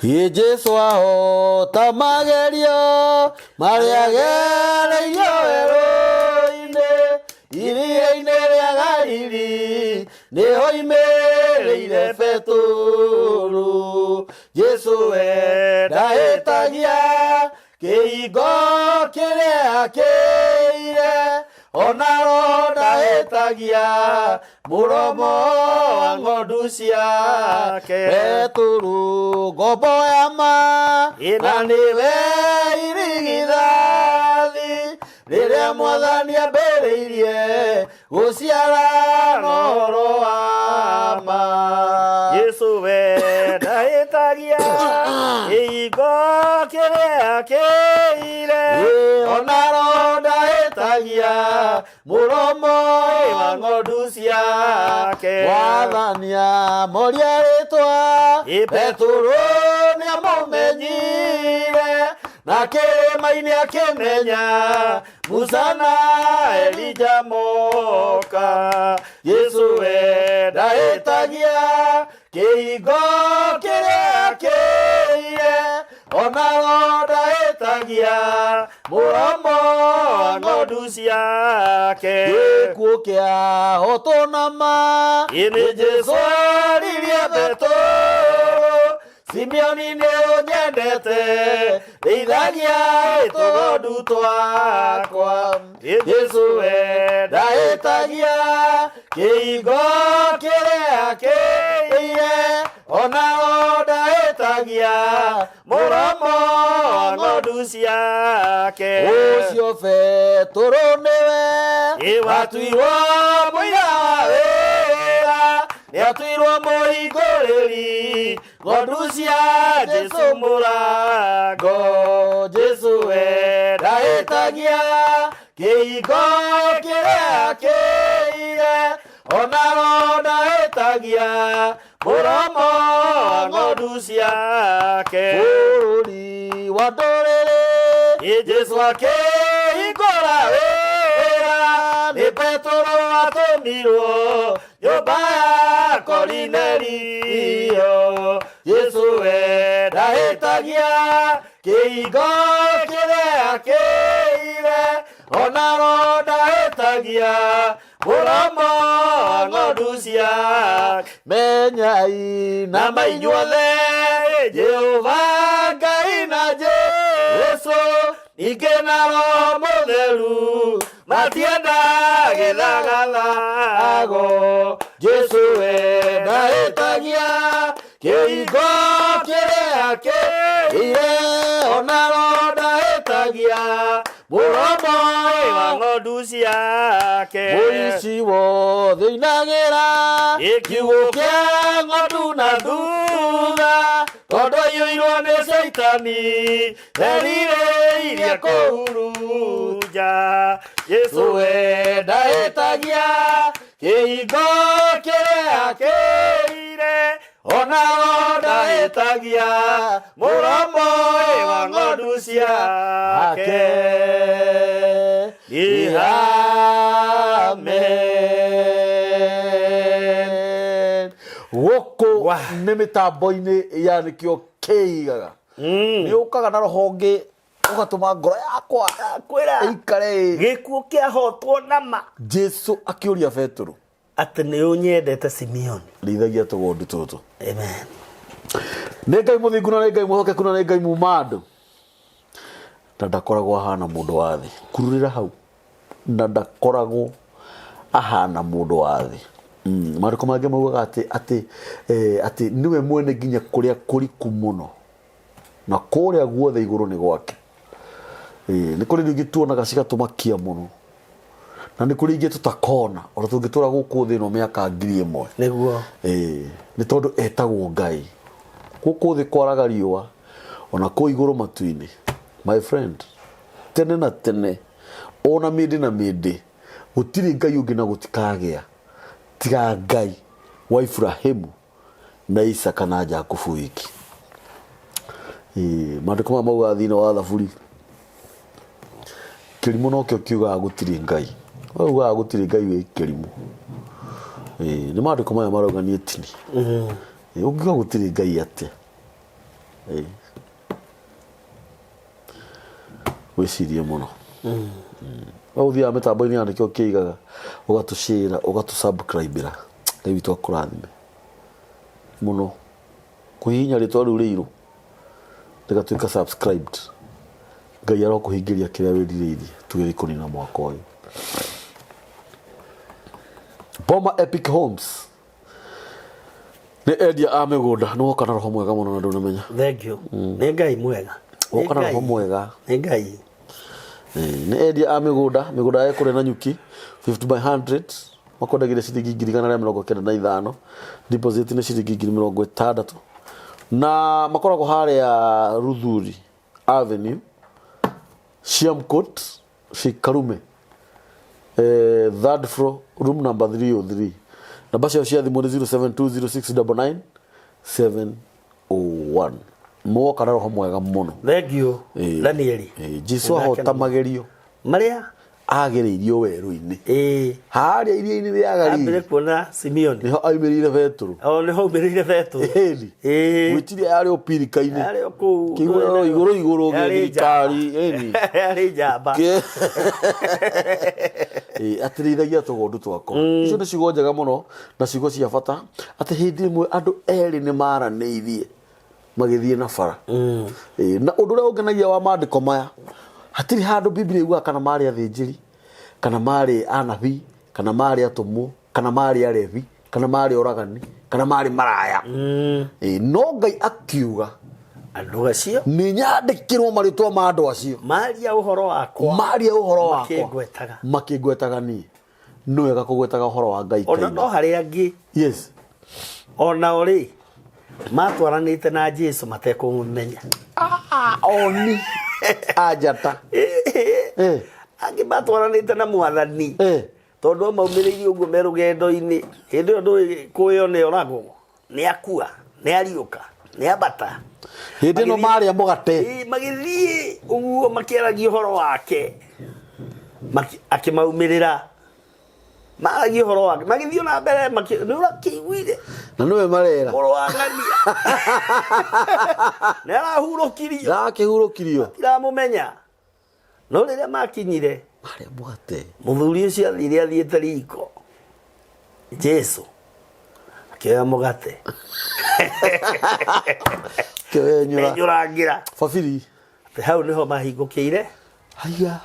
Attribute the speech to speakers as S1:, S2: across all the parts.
S1: Jesu aho tamagerio mariagerio eroine iriine ria Galili niho imereire Peturu. Jesu ndahĩtagia kĩhingo kĩrĩa kĩire onaro ndahĩtagia mũromo wa ng'ondu ciake. Peturu ngombo ya ma na nĩwe irigithathi rĩrĩa Mwathani ambĩrĩirie gũciara na ũhoro wa ma.
S2: Jesu ndahĩtagia kĩhingo kĩrĩa kĩire
S1: onaro ndahĩtagia mũromo wa ng'ondu ciake. Mwathani amoria rĩtwa Peturu nĩamũmenyire na kĩrĩma-inĩ akĩmenya Musa na Elija moka. Jesu ndahĩtagia kĩhingo kĩrĩa kĩire onaro ndahĩtagia mũromo wa ng'ondu ciake. Gĩkuũ kĩa hoto ma nĩ Jesu aririe Peturu Simeoni nĩũnyendete rĩithagia tũgondu twakwa. Jesu ndahĩtagia kĩhingo kĩrĩa kĩire onaro ndahĩtagia mũromo wa ng'ondu ciake. Ũcio Peturu nĩwe watuirwo mũira wa wĩra nĩatuirwo mũhingũrĩri ng'ondu cia Jesu mũrango. Jesu ndahĩtagia kĩhingo kĩrĩa kĩire onaro ndahĩtagia mũromo wa ng'ondu ciake. Bũrũri wa ndũrĩrĩ Jesu akĩhingũra wĩra nĩ Peturu atũmirwo nyũmba ya Korinelio. Jesu ndahĩtagia kĩhingo kĩrĩa kĩire onaro ndahĩtagia mũromo wa ng'ondu ciake. Menyai na mainyuothe Jehova Ngai na Jesu ningĩ na Roho Mũtheru matienda gĩthagathago. Jesu ndahĩtagia kĩhingo kĩrĩa kĩire onaro ndahĩtagia mũromo wa ng'ondu ciake. Mũici wothe oinagĩra kiugũ kĩa ng'ondu na thutha tondũ aiyũirwo nĩ Caitani erirĩirie kũhurunja. Jesu ndahĩtagia kĩhingo kĩrĩa kĩire onaro ndahĩtagia mũromo wa ng'ondu ciake. Amen. Gũkũ nĩ mĩtambo-inĩ ya nĩkĩo kĩigaga nĩ ũkaga na rũhonge ũgatũma ngoro yakwa ĩikare.
S2: Gĩkuũ kĩahotwo na ma.
S1: Jesu akĩũria Peturu
S2: atĩ nĩũnyendete Simeoni
S1: rĩithagia tũgondu tũtũ.
S2: Amen.
S1: Nĩ Ngai mũthingu na nĩ Ngai mũhokeku na nĩ Ngai muma andũ na ndakoragwo ahana mũndũ wa thĩ. Kururĩra hau na ndakoragwo ahana mũndũ wa thĩ. Maandĩko mangĩ maugaga atĩ nĩwe mwene nginya kũrĩa kũriku mũno na kũrĩa guothe igũrũ nĩ gwake. Nĩ kũrĩ indo ingĩ tuonaga cigatũmakia mũno na nĩ kũrĩ ingĩ tũtakona ona tũngĩtũra gũkũ thĩ ĩno mĩaka 1000
S2: nĩguo.
S1: Nĩ tondũ etagwo Ngai. Gũkũ thĩ kwaraga riũa ona kũ igũrũ matu-inĩ. My friend, tene na tene ona mĩndĩ na mĩndĩ gũtirĩ Ngai ũngĩ na gũtikagĩa tiga Ngai wa Ibrahimu na Isaka na Jakubu wiki. Maandĩko mauga thĩinĩ wa Thaburi kĩrimũ nokĩo kiugaga gũtirĩ Ngai. Waugaga gũtirĩ Ngai wĩ kĩrimũ. Nĩ maandĩko maya marauga nĩ etini. Ũngiuga gũtirĩ Ngai atĩa wĩcirie mũno ũthiaga mĩtambo-inĩ ya nĩkĩo kĩigaga ũgatũshare ũgatũsubscribe-ĩra Ngai witũ akũrathime mũno kũhihinya rĩtwa rĩu rĩirũ rĩgatuĩka subscribed Ngai arokũhingĩria kĩrĩa wĩrirĩirie tuge kũnina mwaka ũyũ Boma Epic Homes nĩ endia a mĩgũnda nĩ woka na roho mwega mũno na ndũnamenya
S2: thank you nĩ Ngai mwega
S1: woka na roho mwega
S2: nĩ Ngai
S1: nĩ endia a mĩgũnda ya kũrĩa na nyuki 50 by 100 makwendagĩria ciringi 195 deposit nĩ ciringi 60 na makoragwo harĩa Ruthuri Avenue Shiamcourt Karume third floor room number 303 namba ciao cia thimũ nĩ 0720607701 mwoka na roho mwega mũno
S2: thank you Danieli
S1: Jesu ahota magerio
S2: maria
S1: agĩrĩirio werũ-inĩ harĩa iria-inĩ rĩa Galili
S2: ambire kuona Simeon
S1: niho aumĩrĩire Petro
S2: niho aumĩrĩire Petro
S1: gwĩtiria yarĩ ũpirika-inĩ
S2: yarĩ kũu
S1: igũrũ gĩthirikari
S2: yarĩ njamba
S1: atĩrĩithagia tũgondu twako icio nĩ ciugo njega mũno na ciugo cia bata atĩ hĩndĩ ĩmwe andũ erĩ nĩ maranĩirie magĩthiĩ na bara na ũndũ ũrĩa ũngenagia wa maandĩko maya hatirĩ handũ Biblia yuga kana marĩ athĩnjĩri kana marĩ anabii kana marĩ atũmwo kana marĩ arevi kana marĩ oragani kana marĩ maraya no Ngai akiuga
S2: andũ acio
S1: nĩ nyandĩkĩrwo marĩtwa ma andũ acio
S2: maria ũhoro wakwa
S1: makĩngwetaga niĩ nĩ wega kũgwetaga ũhoro wa Ngai
S2: ona no harĩ angĩ
S1: yes
S2: ona ũrĩ matwaranĩte na Jesu matekũmũmenya
S1: oni ajata
S2: angĩ matwaranĩte na Mwathani tondũ maumĩrĩirie ũguo me rũgendo-inĩ hĩndĩ ĩyo ndũĩ kũĩo nĩ oragwo nĩ akua nĩ ariũka nĩ ambata
S1: hĩndĩ ĩno marĩa mũgate
S2: magĩthiĩ ũguo makĩaragia ũhoro wake akĩmaumĩrĩra maragia ũhoro wake magĩthiĩ na mbere nĩ ũrakĩiguire
S1: na nĩwe marera
S2: ũhoro wa ng'ania nĩ arahurũkirio
S1: ndakĩhurũkirio
S2: tiramũmenya no rĩrĩa makinyire
S1: marĩa mũgate
S2: mũthuri ũcio athiĩte riko Jesu akĩoya mũgate kĩwenyũrangĩra
S1: babiri
S2: hau nĩho mahingũkĩire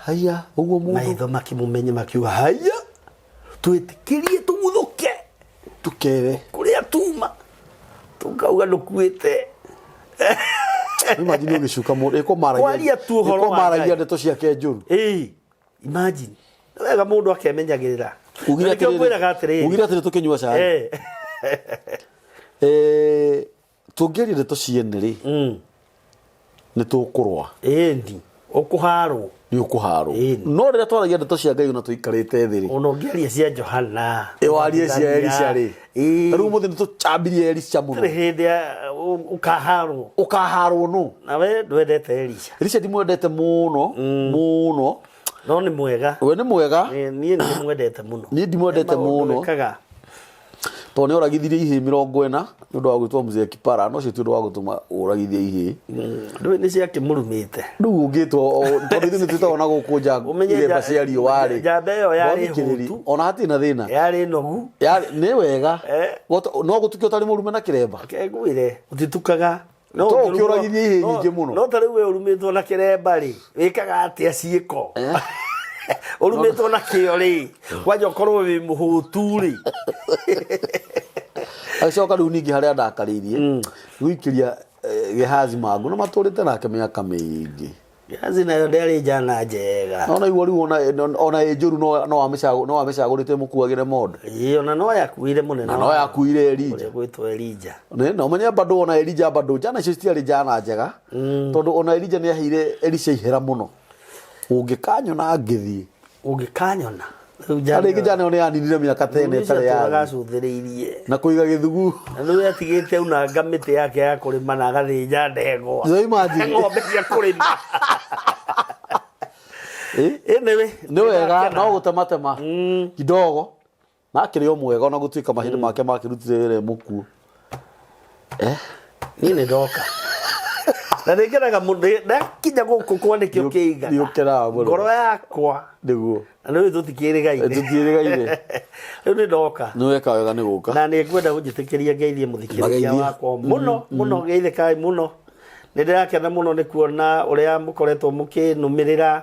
S1: haya ũguo mũndũ
S2: maitho makĩmũmenye makiuga haya twĩtĩkĩrie tũguthũke
S1: tukere
S2: kũrĩa tuma tũkauga ndũkuĩte
S1: imagine ũgĩcuka mũndũ ĩkũmaragia ndeto ciake njũru
S2: imagine wega mũndũ akemenyagĩrĩra
S1: ugire atĩrĩ tũkĩnyua cai tũngĩaria ndeto ciene rĩ nĩ tũkũrũa
S2: ĩndi ũkũharwo
S1: nĩ ũkũharwo no rĩrĩa twaragia ndeto cia Ngai na tũikarĩte thĩ rĩ
S2: ona ũngĩaria cia Johana
S1: warie cia Elisha rĩ rĩu mũthĩ nĩ tũcambirie Elisha mũno
S2: hĩndĩ ũkaharwo no na we ndwendete Elisha ndimwendete mũno no nĩ mwega
S1: we nĩ mwega
S2: niĩ ndimwendete mũno
S1: niĩ ndimwendete mũno tondũ nĩ oragithirie ihĩ 40 nĩ ũndũ wa gwĩtwo Mzee Kipara no cio ti ũndũ wa gũtũma ũragithie ihĩ
S2: ndũĩ nĩ ciakĩmũrumĩte
S1: rĩu ũngĩtwo tondũ ithuĩ nĩ twĩtagwo na gũkũ nja iremba cia riũa rĩ
S2: njamba ĩyo yarĩ hũtu
S1: ona hatirĩ na thĩna
S2: yarĩ nogu
S1: nĩ wega no gũtukio ũtarĩ mũrume na kĩremba
S2: kengwĩre ũtitukaga
S1: no ũkĩũragithie ihĩ nyingĩ mũno
S2: no ta rĩu we ũrumĩtwo na kĩremba rĩ wĩkaga atĩa ciĩko ũrumĩtwo na kĩo rĩ kwanja ũkorwo wĩ mũhũtu rĩ
S1: agĩcoka rĩu ningĩ harĩa ndakarĩirie gwĩkĩria Gehazi mangu na matũrĩte nake mĩaka mĩingĩ
S2: Gehazi nayo ndĩarĩ njana njega
S1: ona igua rĩu ona ĩ njũru no wamĩcagũrĩte mũkuagĩre mondo
S2: ona no yakuire mũnene
S1: na no yakuire Elija
S2: gwĩtwo Elija
S1: no menye bado ona Elija bado njana icio citiarĩ njana njega tondũ ona Elija nĩ aheire Elisha ihera mũno ũngĩkanyona ngĩthiĩ
S2: ũngĩkanyona
S1: arĩngĩ njana nĩ yaninire mĩaka tene ĩtarĩ ya
S2: agacũthĩrĩirie
S1: na kũiga gĩthugu
S2: na rĩu atigĩte unanga mĩtĩ yake ya kũrĩma na agathĩnja ndegwa
S1: ng'ombe
S2: cia kũrĩma
S1: nĩ wega no gũtematema kidogo nakĩrĩ o mwega ona gũtuĩka mahĩndĩ make makĩrutire wĩra mũkuo
S2: niĩ nĩ ndoka na ningeraga mundu kinya guku kwandikio kiiga
S1: niukera muno
S2: ngoro yakwa
S1: niguo
S2: na nĩ tũtikĩrĩgaine rĩu nĩ ndoka
S1: nĩ weka wega nĩ gũka
S2: na nĩ ngwenda gũnjĩtĩkĩria ngeithie mũthikĩrĩria wakwa mũno geithĩkai mũno nĩ ndĩrakena mũno nĩ kuona ũrĩa mũkoretwo mũkĩnũmĩrĩra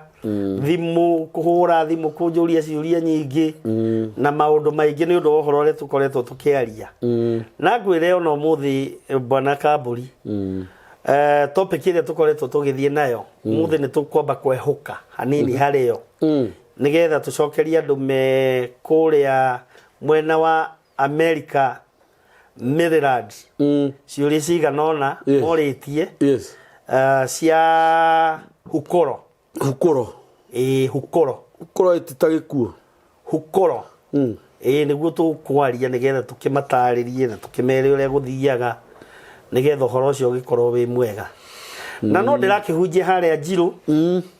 S2: thimũ kũhũra thimũ kũnjũria ciũria nyingĩ na maũndũ maingĩ nĩ ũndũ wa ũhoro ũrĩa tũkoretwo tũkĩaria na ngwĩre ona ũmũthĩ bwana Kambũri topic ĩrĩa tũkoretwo tũgĩthiĩ nayo ũmũthĩ nĩ tũkwamba kwehũka hanini harĩyo nigetha tucokeria andu me kuria mwena wa America Maryland ciuri ciganona moritie cia hukoro
S1: ititagikuo
S2: hukoro niguo tukwaria nigetha tukimataririe na tukimere uria guthiaga nigetha uhoro ucio ugikorwo wi mwega na no ndirakihunjia haria Njiru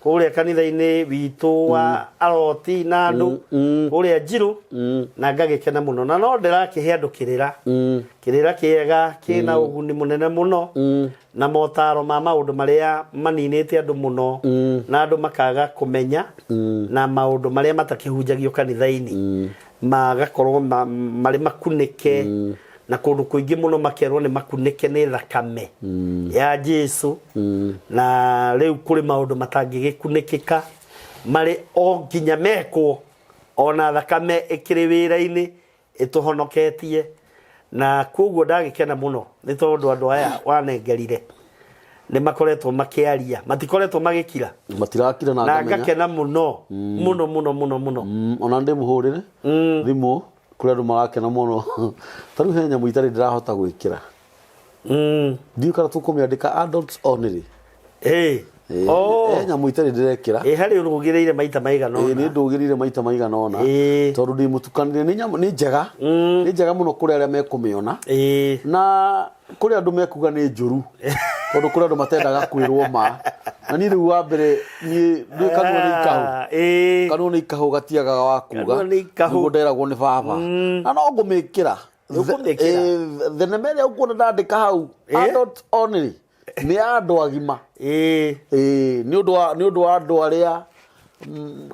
S2: kuria kanitha-ini witu wa Aroti na andu kuria Njiru na ngagikena muno na no ndirakihe andu kirira kiega kina uguni munene muno na motaro ma maundu maria maninite andu muno na andu makaga kumenya na maundu maria matakihunjagio kanitha-ini magakorwo mari makunike na kundu kuingi muno makerwo ni makunike ni thakame ya Jesu na riu kuri maundu matangigikunĩkĩka mari o nginya mekwo ona thakame ikiri wira-ini ituhonoketie na koguo ndagikena muno ni tondu andu aya wanengerire ni makoretwo makiaria matikoretwo magikira
S1: matirakira
S2: na ngakena muno muno
S1: ona ndi muhurire thimu kuri andu marakena muno taru he nyamu itari ndirahota gwikira ndiu kana tukumiandika adults only nyamu itari ndirekira
S2: hari urugiriire maita maigana ona
S1: ni ndugirire maita maigana ona tondu ndi mutukanire ni nyamu ni njega muno kuri aria mekumiona na kuri andu mekuga ni njuru tondu kuri andu matendaga kwirwo ma na ni riu wa mbere ni kanuni ikahu gatiagaga wa kuga niguo nderagwo ni baba na no ngumikira thenema ĩrĩa ũkuona ndandĩka hau adult only nĩ andũ agima nĩ ũndũ wa andũ arĩa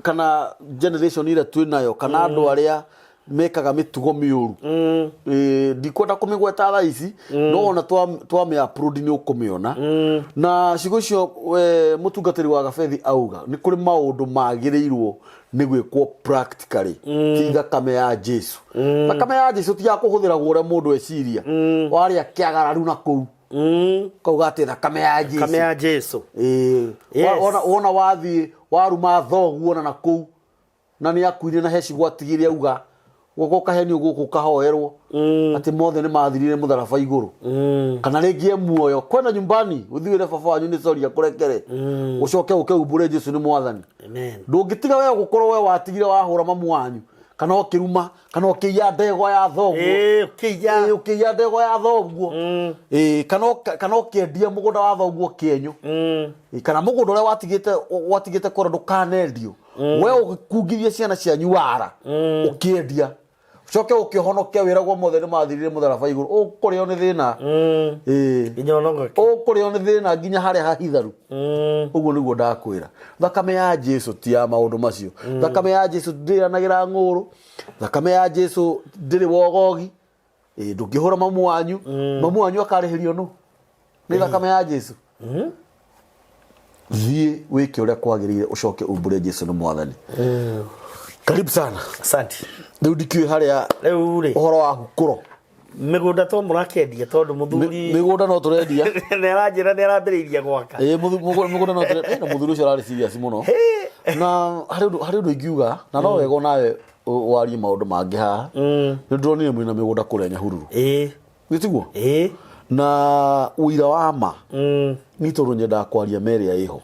S1: kana generation ĩrĩa twĩnayo kana andũ arĩa mekaga mĩtugo mĩũru ndikwenda kũmĩgweta thaa ici no ona twamĩ-upload nĩ ũkũmĩona na ciugo icio mũtungatĩri wa Gabeithi auga nĩ kũrĩ maũndũ magĩrĩirwo nĩ gwĩkwo practically ti thakame ya Jesu thakame ya Jesu ti ya kũhũthĩragwo ũrĩa mũndũ eciria warĩa kĩagararu na kũu kauga atĩ thakame ya Jesu wona wathiĩ waruma thoguo na kũu na nĩ akuire na heci gwatigĩre auga gũkũ kahenio gũkũ kahoerwo atĩ mothe nĩ mathirire mũtharaba igũrũ kana rĩngĩ muoyo kwenda nyumbani ũthiĩre baba wanyu nĩ sorry akũrekere ũcoke ũkeumbũre Jesu nĩ mwathani ndũngĩtiga wewe gũkorwo wewe watigire wahũra mamu wanyu kana ũkĩruma kana ũkĩiya ndegwa ya thoguo ũkĩiya ndegwa ya thoguo kana ũkĩendia mũgũnda wa thoguo kĩenyũ kana mũgũnda ũrĩa watigĩte kũra ndũkanendio wewe ũkungithia ciana cianyu wara ũkĩendia coke ũkĩhonokia wĩragwo mothe nĩ mathirire mũtharaba igũrũ ũkũrĩo nĩ thĩna ũkũrĩo nĩ thĩna nginya harĩa hahitharu ũguo nĩguo ndakwĩra thakame ya Jesu ti ya maũndũ macio thakame ya Jesu ndĩranagĩra ng'ũrũ thakame ya Jesu ndĩrĩ wogogi ndũngĩhũra mamu wanyu akarĩhĩrio nũ nĩ thakame ya Jesu thiĩ wĩke ũrĩa kwagĩrĩire ũcoke umbũre Jesu nĩ mwathani karibu sana
S2: asante
S1: rĩu ndikiũĩ harĩa ũhoro wa hukũro
S2: mĩgũnda to mũrakendia tondu muthuri
S1: mĩgũnda no tũrendia
S2: nĩ aranjĩra nĩ arambĩrĩirie gwaka
S1: mĩgũnda no tũrendia na muthuri ũcio ararĩ serious mũno na harĩ ũndũ ingiuga na no wega nawe warie maũndũ mangĩ haha nĩ ndĩronire mwĩna mĩgũnda kũrĩa Nyahururu gĩtiguo na ũira wa ma nĩ tondũ nyendaga kwaria merĩa ĩho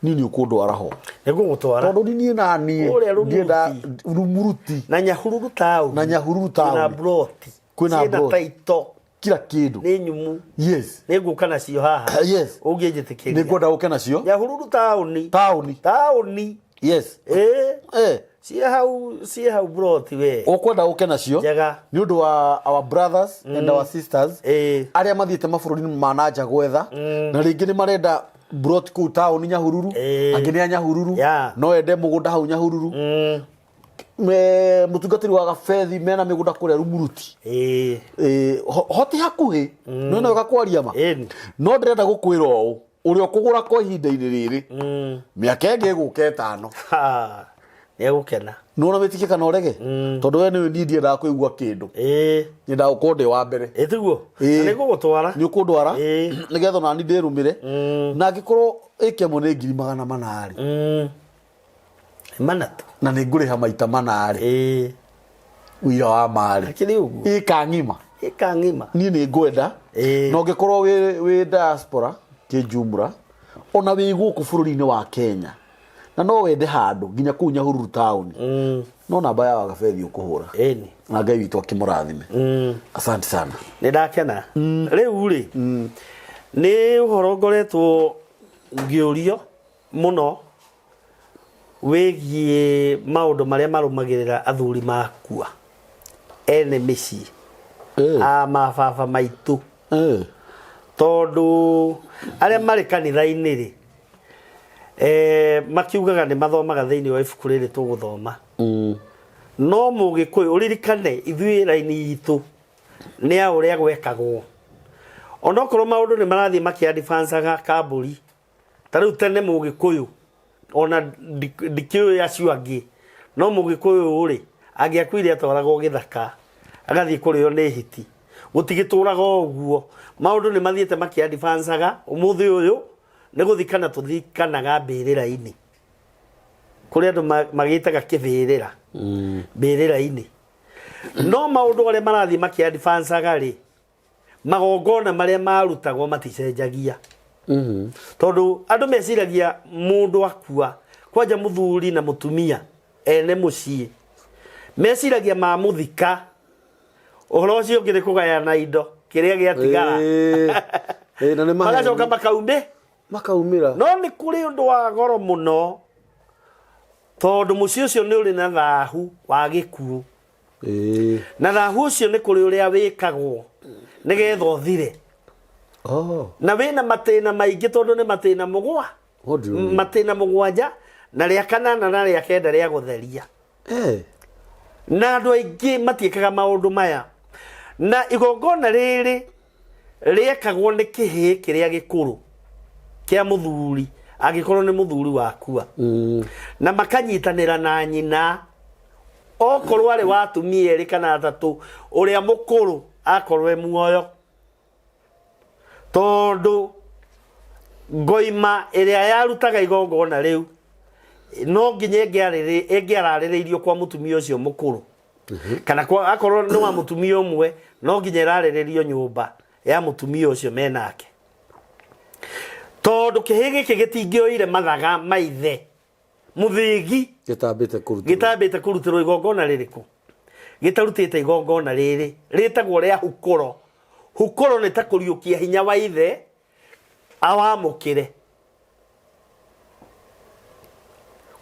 S1: nini ũkũndwara ho
S2: nĩgũgũtwara
S1: tondũ niĩ na niĩ ndienda Rumuruti
S2: na Nyahururu town
S1: kwĩna
S2: broti
S1: kwĩna
S2: taito
S1: kila kĩndũ
S2: nĩ nyumu
S1: yes
S2: nĩngũka nacio haha
S1: yes
S2: ũngĩnjĩtĩkĩria
S1: nĩngwenda gũke nacio
S2: Nyahururu town
S1: yes
S2: sie hau bro ti we
S1: ukwenda uke nacio ni undu wa our brothers and our sisters aria mathiete mabururi manaja gwetha na ringi ni marenda brought ku town Nyahururu angi ni Nyahururu no ende mugunda hau Nyahururu mutungatiri wa gabethi mena migunda kuria Rumuruti hoti hakuhi no no gakwaria ma no ndirenda gukwira u uri okugura kwa ihinda-ini riri miaka enge guke 5
S2: egukena
S1: no na metikika kana orege tondu we ni ndie nda kuigua kindu ni nda ukonde wa mbere
S2: etiguo ni gugutwara
S1: ni ukundwara nigetha na ni ndirumire na ngikorwo ikemo ni 800
S2: manatu
S1: na ni nguriha maita 8 wira wa mari
S2: akiri uguo ikangima
S1: ni ni ngwenda no ngikorwo wi diaspora kijumra ona wi guku bururi-ini wa Kenya na no wende handu nginya ku Nyahururu town no namba ya gabethi ukuhura na Ngai witu akimurathime asante sana
S2: ni ndakena riu ri ni uhoro ngoretwo ngiurio muno wegie maundu maria marumagirira athuri makua ene micii mababa maitu tondu aria mari kanitha-ini ri makiugaga ni mathomaga thiini wa ibuku riri tuguthoma no mugikuyu uririkane ithui raini itu ni a uria gwekagwo ona korwo maundu ni marathie makiadvancaga kamburi tariu tene mugikuyu ona dikiyo acio angi no mugikuyu uri angiakwire atwaragwo githaka agathie kurio ni hiti gutigituraga uguo maundu ni mathiete makiadvancaga umuthi uyu ni guthikana tuthikanaga mbirira-ini kuri andu magitaga kibirira mbirira-ini no maundu aria marathie makiadvancaga ri magongona maria marutagwo maticenjagia tondu andu meciragia mundu akua kwanja muthuri na mutumia ene mucii meciragia mamuthika uhoro ucio ngiri kugayana indo kiria giatigara
S1: na ni
S2: magacoka
S1: makaumira
S2: no ni kuri undu wa goro muno tondu mucii ucio ni uri na thahu wa gikuo na thahu ucio ni kuri uria wikagwo nigetha uthire na wina matina maingi tondu ni matina matina mugwanja na ria kanana na ria kenda ria gutheria na andu aingi matiekaga maundu maya na igongona riri riekagwo ni kihi kiria gikuru kia muthuri agikorwo ni muthuri wakua na makanyitanira na nyina okorwo ari watumia eri kana atatu uria mukuru akorwe muoyo tondu ngoima iria yarutaga igongona riu no nginya engiaraririirio kwa mutumia ucio mukuru kana kwa akorwo ni wa mutumia umwe no nginya irariririo nyumba ya mutumia ucio menake tondu kihigi kigitingioire mathaga maithe muthigi gitambite kurutirwo igongona ririku gitarutite igongona riri ritagwo ria hukoro ni ta kuriukia hinya wa ithe awamukire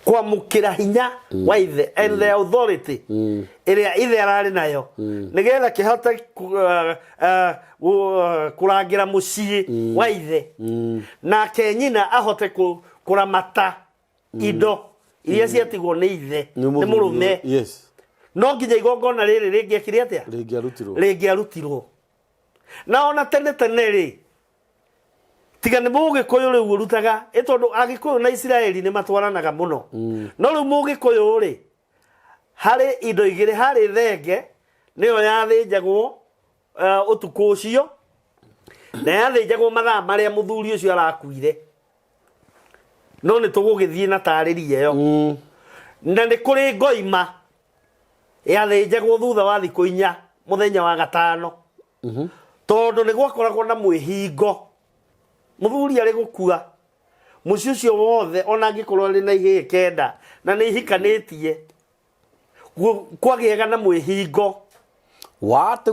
S2: kwa mukira hinya wa ithe and the authority iria ithe arari nayo nigetha kihote kurangira mucii wa ithe na kenyina ahote kuramata indo iria ciatigwo ni ithe ni murume no nginya igongona riri ringiakire atia ringiarutirwo na ona tene ri tiga ni mugikuyu riu urutaga itondu agikuyu na Israeli ni matwaranaga muno no riu mugikuyu ri hari indo igire hari thenge niyo yathinjagwo utuku ucio na yathinjagwo mathaa maria muthuri ucio arakuire no ni tugugithie na tarĩria yo na ni kuri ngoima yathinjagwo thutha wa thiku 4 muthenya wa gatano tondu ni gwakoragwo na mwihingo muthuri ari gukua muci ucio wothe ona ngikorwo ari na ihĩ kenda na ni ihikanitie kwagiega na mwihingo
S1: wate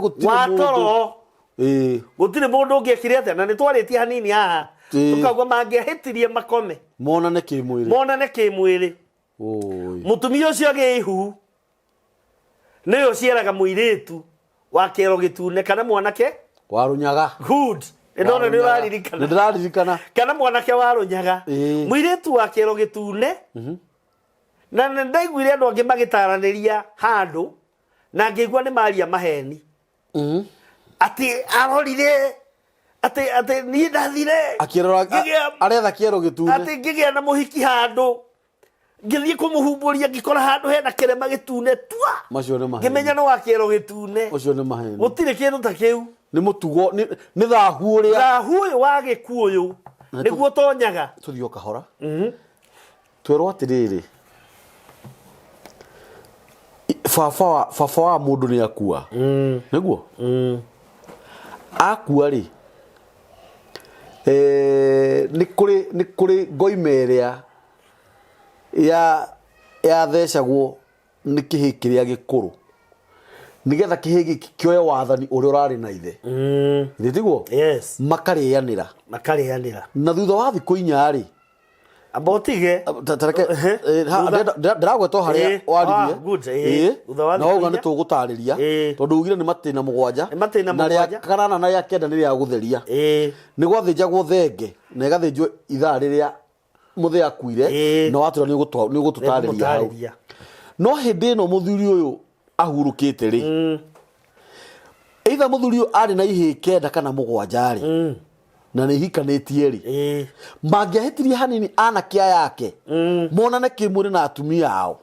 S2: gutire mundu ungiekire atia na ni twaritie hanini haha tukauga mangiahitirie makome
S1: monane kimwiri oi
S2: mutumia ucio agihu niyo ciaraga muiritu wa kero gitune kana mwanake
S1: warunyaga
S2: good ndona ni uraririkana
S1: ndiraririkana
S2: kana mwanake warunyaga muiritu wa kero gitune na ndaiguire andu angi magitaraniria handu na ngigua ni maria maheni ati arorire ati ni ndathire
S1: akirora aretha kiero gitune
S2: ati ngigea na muhiki handu ngithie kumuhumburia ngikora handu hena kirema gitune twa
S1: macio ni maheni
S2: ngimenya no wa kiero gitune
S1: ucio ni maheni
S2: gutire kindu ta kiu
S1: ni mutugo ni thahu uria
S2: thahu uyu wa gikuyu niguo tonyaga
S1: tuthio kahora twero atiriri fafa wa mundu ni akua niguo akua ri ni kuri ngoimeria ya thecagwo ni kihikiria gikuru nigetha kihigi kioye wathani uri urari na ithe nditiguo
S2: yes
S1: makarianira na thutha wa thiku inya ri
S2: abotige
S1: tareke ndiragweto haria waririe na uga ni tugutariria tondu ugire ni matina mugwanja na ria karana na ria kenda ni ria gutheria ni gwathinjagwo thenge na igathinjwo ithaa riria muthia akuire na watura ni ugututariria hau no hindi no muthuri uyu ahurukite ri either muthuri uyu ari na ihi kenda kana mugwanja ri na ni hikanitie ri mangiahitirie hanini anake yake monane kimwiri na atumia ao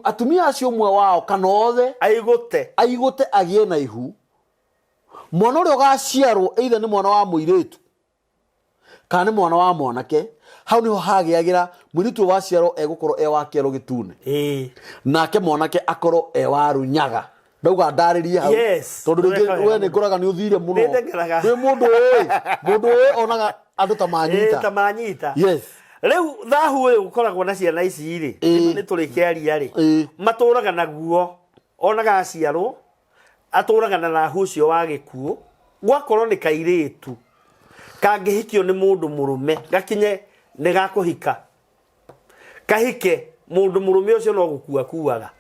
S1: atumia acio umwe wao kana othe aigute agie na ihu mwana uria ugaciarwo either ni mwana wa muiritu kana ni mwana wa mwanake hau niho hagiagira muiritu waciarwo egukorwo wa kiero gitune nake mwanake akorwo wa runyaga ndauga ndaririe hau tondu ringi we ni ngoraga ni uthire muno ni mundu onaga andu ta manyita yes
S2: riu thahu uyu ukoragwo na ciana ici ri ni turikiaria ri maturaga naguo onaga aciarwo aturaga na thahu ucio wa gikuo gwakorwo ni kairitu kangihikio ni mundu murume gakinye ni gakuhika kahike mundu murume ucio no gukua kuaga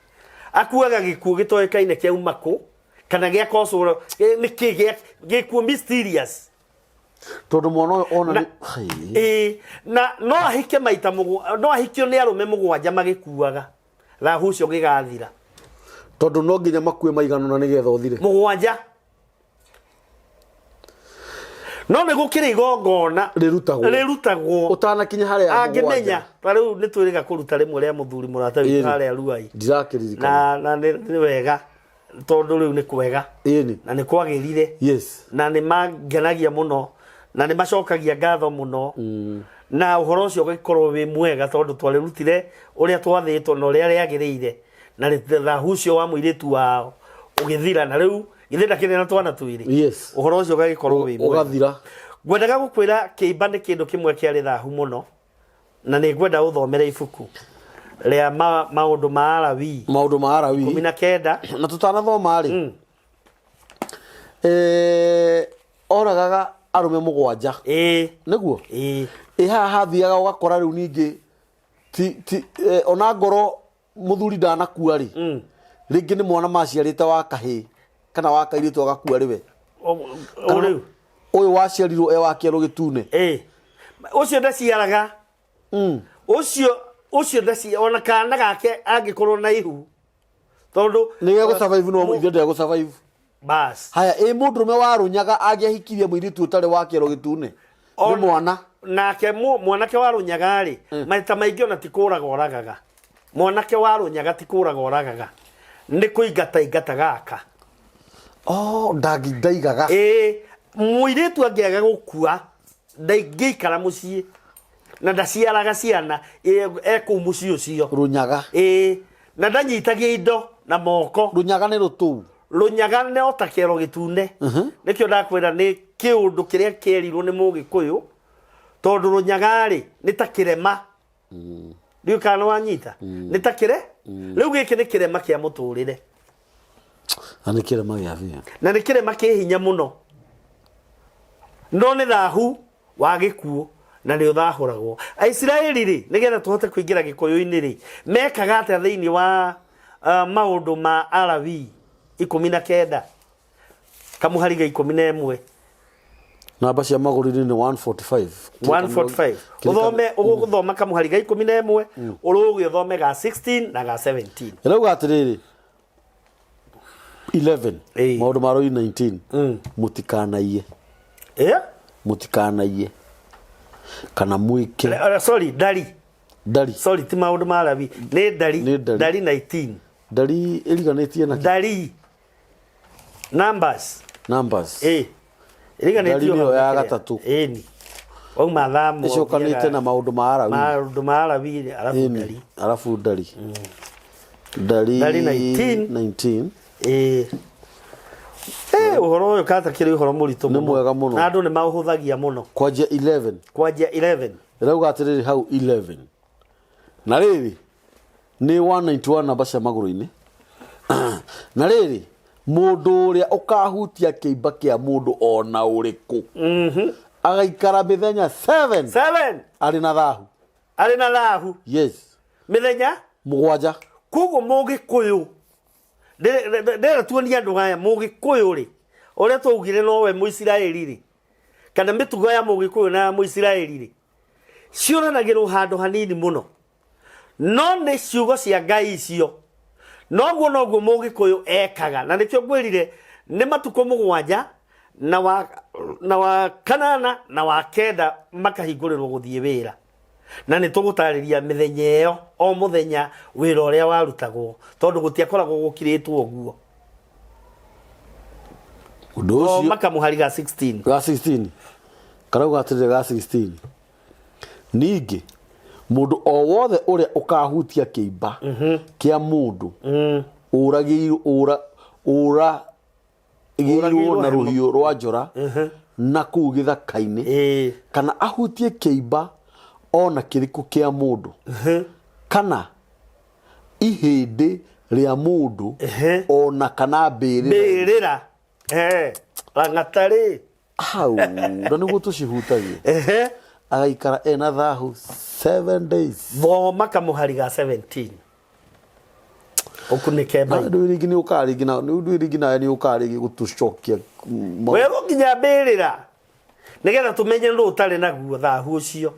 S2: akuaga gikuo gitoekaine kia umako kana gia kosoro ni gikuo mysterious
S1: tondu mwana ona
S2: na no ahike maita no ahikio ni arume mugwanja magikuaga thahu ucio gigathira
S1: tondu no nginya makue maigano na nigetha uthire
S2: mugwanja no ni gukiri igongona rirutagwo
S1: utanakinya haria
S2: angimenya tariu ni twiriga kuruta rimwe ria muthuri murata wi haria ruai
S1: ndirakirikana
S2: na ni wega tondu riu ni kwega na ni kwagirire
S1: yes
S2: na ni mangenagia muno na ni macokagia ngatho muno na uhoro ucio gikorwo wi mwega tondu twarirutire uria twathitwo na uria riagirire na thahu ucio wa muiritu wao ugithira na riu githina kinena twana twiri
S1: yes
S2: uhoro ucio gagikorwo wi mwega
S1: ugathira
S2: ngwendaga gukwira kiimba ni kindu kimwe kiari thahu muno na ni ngwenda uthomere ibuku ria maundu ma Alawi 19
S1: na tutanathoma ri oragaga arume mugwanja niguo haha thiaga ugakora riu ningi ti ona ngoro muthuri ndanakua ri ringi ni mwana maciarite wa kahi kana wa kairitu agakua riwe uyu waciarirwo wa kiero gitune
S2: ucio ndaciaraga ucio ndacia ona kana gake angikorwo na ihu tondu
S1: niwe go survive no ithe ndego survive
S2: bas
S1: haya mundurume warunyaga agiahikirie muiritu utari wa kiero gitune ni mwana
S2: nake mwanake warunyaga ri maita maingi ona tikuraga oragaga mwanake warunyaga tikuraga oragaga ni kuingata gaka
S1: ndaigaga
S2: muiritu angiaga gukua ndaingikara mucii na ndaciaraga ciana ku mucii ucio
S1: runyaga
S2: na ndanyitagia indo na moko
S1: runyaga ni rutu
S2: runyaga ni otakero gitune nikio ndakwira ni kiundu kiria kierirwo ni mugikuyu tondu runyaga ri ni ta kirema riu kana wanyita ni ta kire riu giki ni kirema kia muturire
S1: ani kirema gia via
S2: na ni kirema ki hinya muno no ni thahu wa gikuo na nä å thahåragwo Aisiraeli rä nä getha tå hote kå ingä ra gä kå yå-inä rä mekaga atä thä inä wa maå ndå ma Alawii 19 Kamuhariga 11
S1: namba cia magũrũ-inĩ nĩ 145
S2: uthome ũgũthoma Kamuhariga 11 ũrũgĩ uthome ga 16 na ga 17
S1: rĩu atĩrĩrĩ 11 maũndũ ma rũi 19 mũtikanaiye mũtikanaiye kana mwĩke
S2: sorry ndari sorry ti maũndũ ma Alawii nĩ ndari 19
S1: ndari ĩriganĩtie na
S2: ndari numbers
S1: ĩriganĩtio ya gatatũ
S2: ni wauma thamu
S1: icokanĩte na maũndũ ma Alawii arafu ndari 19
S2: uhoro uyu kata kiri uhoro muritu
S1: nĩ mwega mũno
S2: na andũ nĩ maũhũthagia mũno
S1: kwanjia 11 rauga atĩrĩrĩ hau 11 na rĩrĩ nĩ 191 namba cia magũrũ-inĩ na rĩrĩ mũndũ ũrĩa ũkahutia kĩimba kĩa mũndũ ona ũrĩkũ agaikara mĩthenya 7 arĩ na thahu yes
S2: mĩthenya
S1: 7
S2: koguo mũgĩkũyũ ndĩra tuonia andũ aya mũgĩkũyũ rĩ ũrĩa twaugire nowe Mũisiraeli rĩ kana mĩtugo ya mũgĩkũyũ na Mũisiraeli rĩ ciũranagĩrwo handũ hanini mũno no nĩ ciugo cia Ngai icio noguo mũgĩkũyũ ekaga na nĩkĩo ngwĩrire nĩ matukũ 7 na wa kanana na wa kenda makahingũrĩrwo gũthiĩ wĩra na nĩ tũgũtarĩria mĩthenya ĩyo o mũthenya wĩra ũrĩa warutagwo tondũ gũtiakoragwo gũkirĩtwo ũguo
S1: ũndũ ũcio
S2: Makamuhariga 16
S1: karauga atĩrĩrĩ ga 16 ningĩ mũndũ o wothe ũrĩa ũkahutia kĩimba kĩa mũndũ ũragĩirwo na rũhiũ rwa njora na kũu gĩthaka-inĩ kana ahutie kĩimba ona kĩrĩkũ kĩa mũndũ kana ihĩndĩ rĩa mũndũ ona kana mbĩrĩra rangatarĩ hau na nĩguo tũcihutagia agaikara ena thahu 7 days
S2: thoma Kamuhariga 17 ukunike bai
S1: ndu irigi ni ukarigi na ndu irigi na ni ukarigi gutucokia
S2: wewe nginya mbĩrĩra nigetha tumenye ndu utari naguo thahu ucio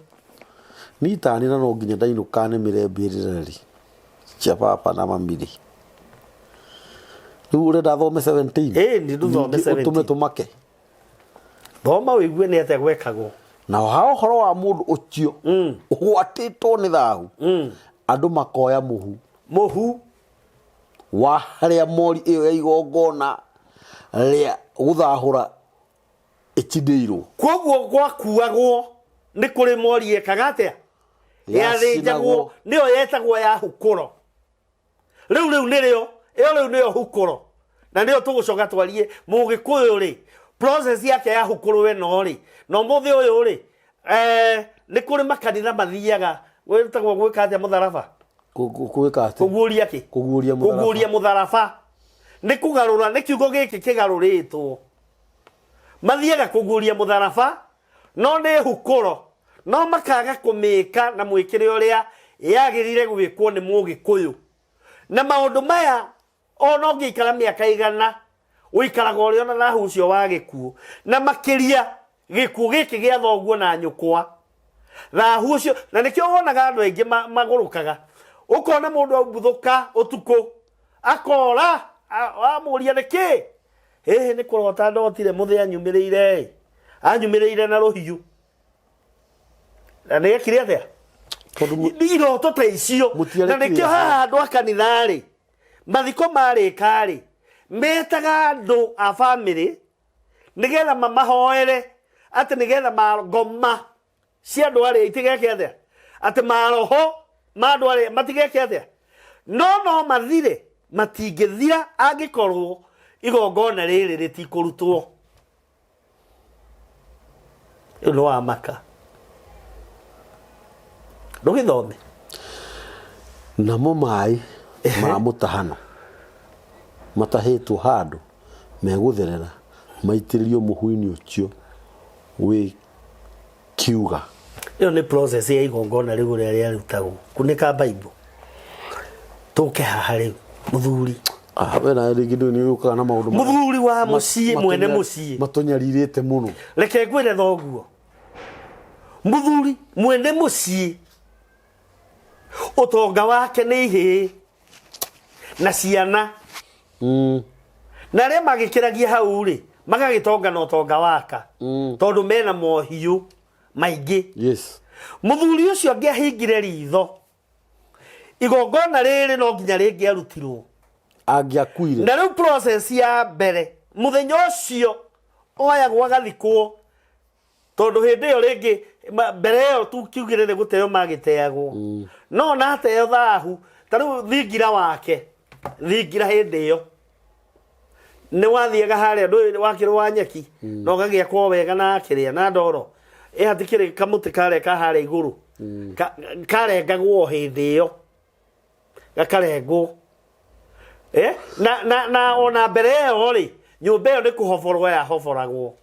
S1: ni tani na no nginya ndainukane mire mbĩrĩra ri cia papa na mamiri ndu urenda thome 17
S2: ni ndu thome 17
S1: utume tumake
S2: thoma wigue ni atia gwekagwo
S1: na hao horo wa mundu ucio ugwatitwo ni thahu andu makoya muhu wa harĩa mori ĩyo ya igongona rĩa gũthahũra ĩkindĩirwo
S2: koguo gwakuagwo nĩ kũrĩ mori ekaga atĩa yathĩnjagwo nĩyo yetagwo ya hukũro rĩu nĩyo hukũro na nĩyo tũgũcoka twarie mũgĩkũyũ rĩ process yake ya hukũro ĩno rĩ na mũthĩ ũyũ rĩ nĩ kũrĩ makanitha mathiaga wĩtagwo gwĩka atĩa mũtharaba kuguria mutharaba ni kugarura ni kiugo giki kigarurĩtwo mathiaga kuguria mutharaba no ni hukuro no makaga kumika na mwikire uria yagirire gwikwo ni mũgĩkũyũ na maundu maya ono ngikara miaka igana uikaraga urio na thahu ucio wa gĩkuũ na makiria gĩkuũ gĩkĩ gĩa thoguo na nyũkwa thahu ucio na nikio wonaga andũ aingĩ magũrũkaga ukona mundu aubuthuka utuko akora amuria niki ni kurota ndotire muthi anyumirĩire na ruhiu na nĩ ekire atia iroto ta icio na nikio haha andũ a kanithari mathiko marĩka-rĩ metaga andũ a family nigetha mamahoere ati nigetha ngoma cia andũ arĩa itigeke atia ati maroho madware matigeke atia no mathire matingĩthira angĩkorwo igongona rĩrĩ rĩtikũrutwo no amaka ndũgĩthome
S1: namo maĩ ma mũtahano matahĩtwo handũ megũtherera maitĩrĩrio mũhu-inĩ ũcio wĩ kiuga
S2: iyo ni process ya igongona riu ria rutagwo kunika bible tuke haha riu muthuri
S1: wena ringi ni ukaga na maundu
S2: muthuri wa mucii mwene mucii
S1: matunyaririte muno
S2: reke ngwire thoguo muthuri mwene mucii utonga wake ni ihi na ciana na ria magikiragia hau ri magagitonga na utonga waka tondu mena mohiu maingi
S1: yes
S2: muthuri ucio angiahingire ritho igongona riri no nginya ringi arutirwo
S1: angiakuire
S2: na riu process ya mbere muthenya ucio oyagwo agathikwo tondu hindi iyo ringi mbere iyo tu kiugire ni guteo magiteagwo no na ateo thahu tariu thingira wake thingira hindi iyo ni wathiaga haria ndu wakirwa nyeki no gagiakwo wega na kiria na ndoro hatikire kamuti kare ka haria iguru karengagwo hindi iyo gakarengwo na ona mbere iyo ri nyumba iyo ni kuhoborwo ya hoboragwo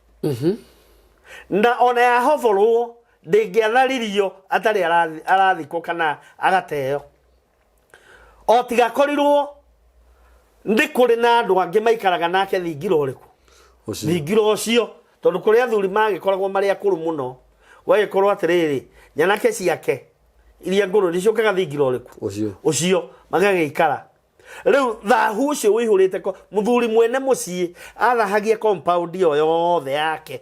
S2: na ona ya hoborwo ndingiatharirio atari arathikwo kana agateo o tiga korirwo ndi kuri na andu angi maikaraga nake thingiro riku thingiro cio tondu kuri athuri magikoragwo mari akuru muno wagikorwo atiriri nyanake ciake iria nguru nicokaga thingiro riku ucio magagiikara riu thahu ucio wihurite ko muthuri mwene mucii athahagia compound yo yothe yake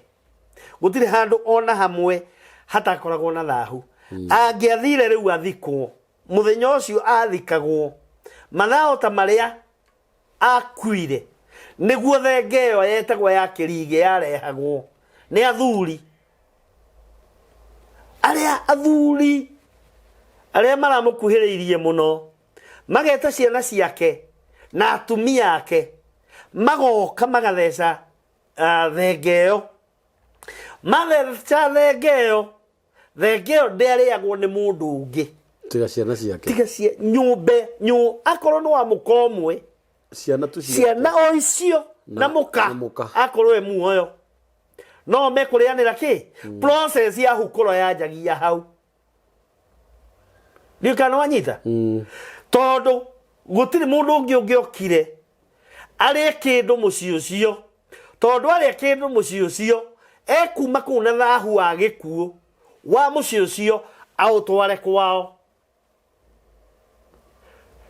S2: gutire handu ona hamwe hatakoragwo na thahu angiathire riu athikwo muthenya ucio athikagwo mathao ta maria akuire niguo thengeo yetagwo ya kirige yarehagwo ni athuri aria maramukuhiriirie muno mageta ciana ciake na atumia yake magoka magatheca thengeo matheca thengeo nderiagwo ni mundu ungi
S1: tiga ciana ciake
S2: tiga nyumbe akorwo no amukomwe ciana o icio na muka akorwo e muoyo no mekurianira ki process ya hukuro yanjagia hau ni kana wanyita tondu gutiri mundu ungiokire ari kindu mucii ucio tondu ari kindu mucii ucio ekuma kuna thahu wa gikuo wa mucii ucio autware kwao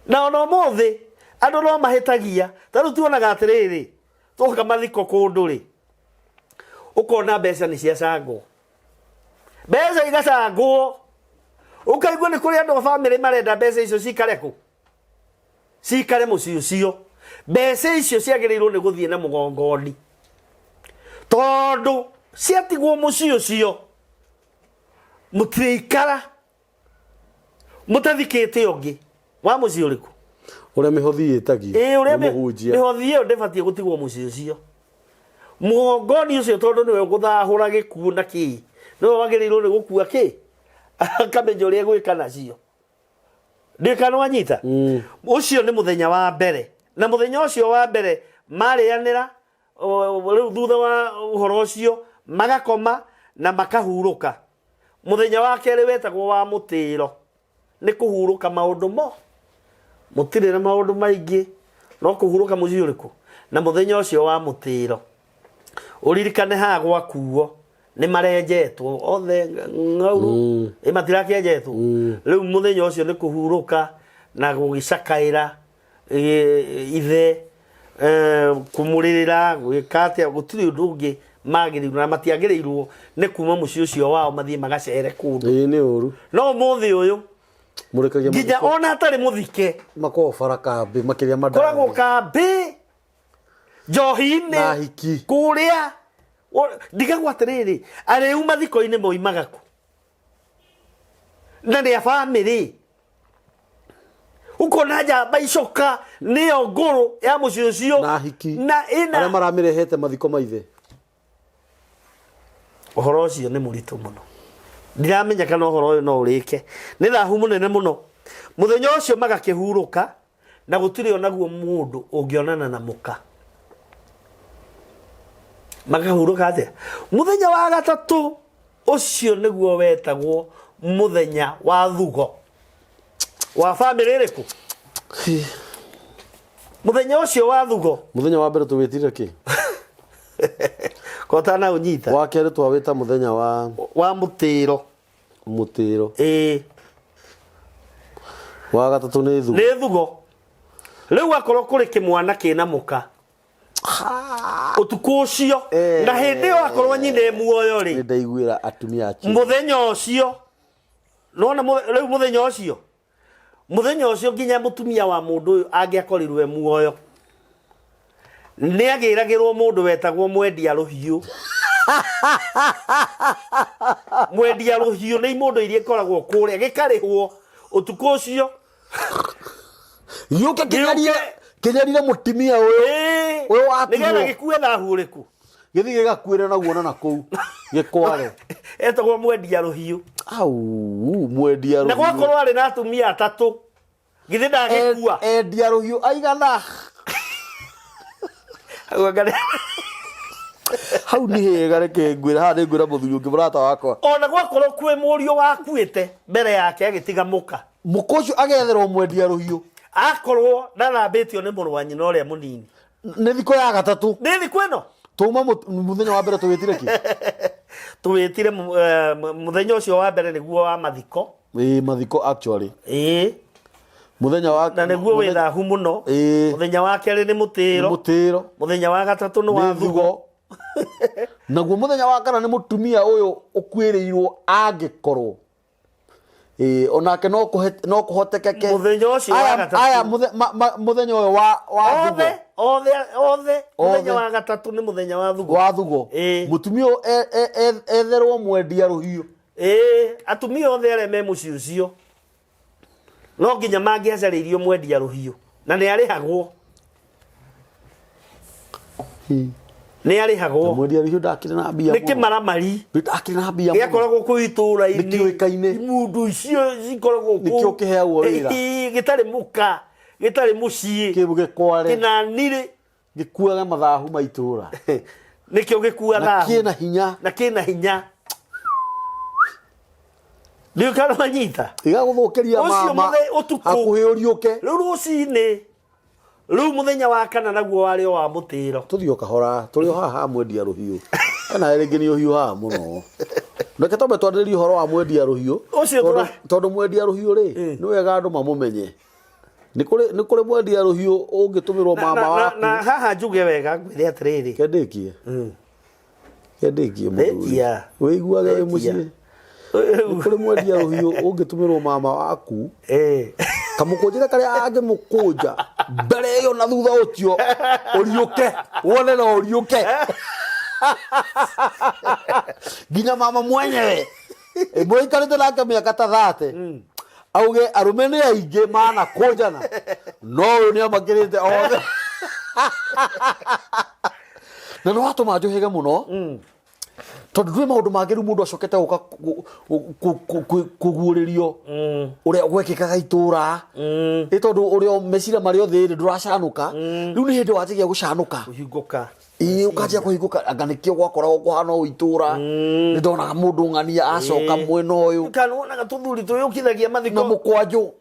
S2: na ono mothi andu no mahitagia taru tuonaga atiriri tuka mathiko kundu ri ukona mbeca ni cia cango mbeca igacangwo ukaigua ni kuri andu family marenda mbeca icio cikare mucii ucio mbeca icio ciagiriirwo ni guthie na mugongoni tondu ciatigwo mucii ucio mutiikara mutathikite ungi wa mucii uriku
S1: uria mihothi yetagio
S2: uria mihothi iyo ndibatie gutigwo mucii ucio mugongoni ucio tondu niwe guthahura gikuo na ki niwe wagiriirwo ni gukua ki akamenyo ria gwika nacio ndikana wanyita ucio ni muthenya wa mbere na muthenya ucio wa mbere marianira riu thutha wa uhoro ucio magakoma na makahuruka muthenya wa keri wetagwo wa mutiro ni kuhuruka maundu mo mutire na maundu maingi no kuhuruka mucii uriku na muthenya ucio wa mutiro uririkane ha gwakuo ni marenjetwo othe ngauru matirakienjetwo riu muthenya ucio ni kuhuruka na gugicakaira ithe kumuririra gwikatia gutiri undu ungi magirirwo na matiagirirwo ni kuma mucii ucio wao mathie magacere kundu
S1: ni uru
S2: no muthi uyu
S1: murekagia
S2: nginya ona atari muthike
S1: mako farakambi makiria madara
S2: koragwo kambi njohi-ini
S1: na hiki
S2: kuria ndigagwo atiriri ariu mathiko-ini moimaga ku na ni a family ukona njamba icoka niyo nguru ya mucii ucio
S1: na hiki
S2: na ina
S1: aria maramirehete mathiko maithe
S2: uhoro ucio ni muritu muno ndiramenya kana uhoro uyu no urike ni thahu munene muno muthenya ucio magakihuruka na gutiri onaguo mundu ungionana na muka magahuruka atia muthenya wa gatatu ucio niguo wetagwo muthenya wa thugo wa family riku muthenya ucio wa thugo
S1: muthenya wa mbere tuwitire ki
S2: kotana unyita
S1: wa kere twawita muthenya
S2: wa mutiro
S1: wa gatatu ni
S2: thugo riu akorwo kuri kimwana kina muka utuku ucio na hindi yo akorwo nyine muoyo ri
S1: ndaiguira atumia achi
S2: muthenya ucio nona riu muthenya ucio nginya mutumia wa mundu uyu angiakorirwe muoyo ni agiragirwo mundu wetagwo mwendia ruhiu mwendia ruhiu ni mundu irie koragwo kuria gikarihwo utuku ucio
S1: yuke kinyarire mutimia uyu watu
S2: nigetha gikue na huriku
S1: githi gigakuire na guona na kuu gikware
S2: etagwo mwendia ruhiu
S1: au mwendia ruhiu
S2: na gwakorwo ari na atumia atatu githi ndagikua
S1: endia ruhiu aigana hau ni hega reke ngwira ha ni ngwira muthuri ungi murata wakwa
S2: ona gwakorwo kwe murio wakuite mbere yake agitiga muka
S1: mukocu agetherwo mwendia ruhiu
S2: akorwo ndarambitio ni muru wa nyina uria munini
S1: ni thiko ya gatatu
S2: ni thiko ino
S1: tuma muthenya wa mbere tuwitire ki
S2: tuwitire muthenya ucio wa mbere niguo wa mathiko
S1: mathiko actually muthenya wa
S2: na niguo withahu muno muthenya wa keri ni mutiro muthenya wa gatatu ni wa thugo
S1: naguo muthenya wa kana ni mutumia uyu ukwirirwo angikorwo onake no kuhotekeke
S2: muthenya ucio wa gatatu
S1: aya muthenya uyu wa
S2: othe muthenya wa gatatu ni muthenya wa thugo
S1: mutumia etherwo mwendia ruhiu
S2: atumia othe aria me muci ucio no nginya mangiacariirio mwendia ruhiu na ni arihagwo ni arihagwo
S1: mwendia ruhiu ndakire na mbia
S2: ni kimaramari
S1: ndakire na mbia
S2: giakoragwo ku itura ini
S1: nikiuikaine
S2: mundu icio cikoragwo ku
S1: nikio kiheagwo wira
S2: gitari muka gitari mucii
S1: kibuge kware
S2: kinanire
S1: gikuaga mathahu maitura
S2: nikio gikuaga
S1: na kina hinya
S2: Ndio kana manyita
S1: igaguthukiria mama akuhi uriuke
S2: riu rucini riu muthenya wa kana naguo wari wa mutiro
S1: tuthio kahora turi haha mwendia ruhiu kana ringi ni uhiu haha muno ndeke tombe twandiri horo wa mwendia ruhiu tondu mwendia ruhiu ri ni wega andu mamumenye ni kuri mwendia ruhiu ungitumirwo mama waku
S2: na haha njuge wega ngwire atiriri
S1: kendikie muthuri wiguage wi mucii kuri mwendia ruhiu ungitumirwo mama waku kamukunjire karia angimukunja mbere iyo na thutha ucio uriuke wone no uriuke ginya mama mwenyewe mwikarite nake miaka ta 30 auge arume ni aingi mana kunjana no uyu ni amakirite othe na no atuma njuhige muno tondu ndui maundu mangiru mundu acokete guka kuguririo uria gwekikaga itura tondu uria mecira mari othe nduracanuka riu ni hindi wajigia gucanuka
S2: kuhinguka
S1: ukajia kuhinguka anga nikio gwakoragwo kuhana itura ni ndonaga mundu ng'ania acoka mwena uyu
S2: kanona tuthuri tuyukithagia mathiko na
S1: mukwanju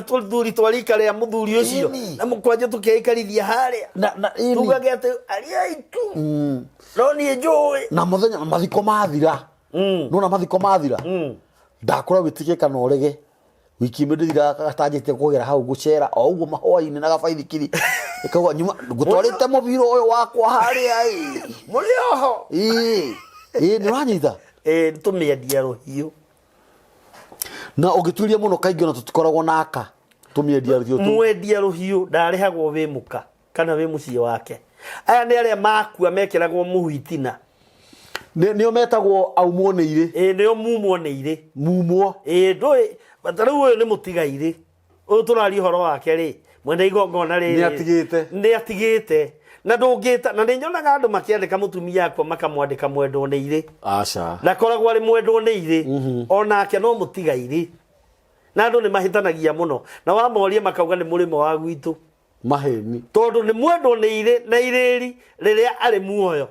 S2: tuthuri twarika ria muthuri ucio na mukwanju tukiikarithia haria
S1: na
S2: tugage ati aria itu no ni njui
S1: na muthenya mathiko mathira nona mathiko mathira ndakora witikie kana urege wiki mbedira gatanjite kugera hau gucera o uguo mahoya-ini na gabaithikiri ikagwa nyuma gutwarite mubiro uyu wakwa haria
S2: muri oho
S1: ni uranyita
S2: tumiendia ruhiu
S1: na ugituria muno kaingi na tutikoragwo naka tumiendia ruhiu
S2: mwendia ruhiu ndarihagwo wi muka kana wi mucii wake aya ni aria makua mekiragwo muhitina
S1: nio metagwo aumoneire
S2: nio mumoneire
S1: mumwo
S2: ndui bataru uyu ni mutigaire uyu turari horo wake ri mwenda igongona ri ni atigite na ndungita na ninyonaga andu makiandika mutumia akwa makamwandika mwendwo ni ire
S1: aca
S2: na koragwo ari mwendwo ni ire onake no mutigaire na andu ni mahitanagia muno na wamoria makauga ni murimo wa gwitu
S1: maheni
S2: tondu ni mwendwo ni ire na iriri riria ari muoyo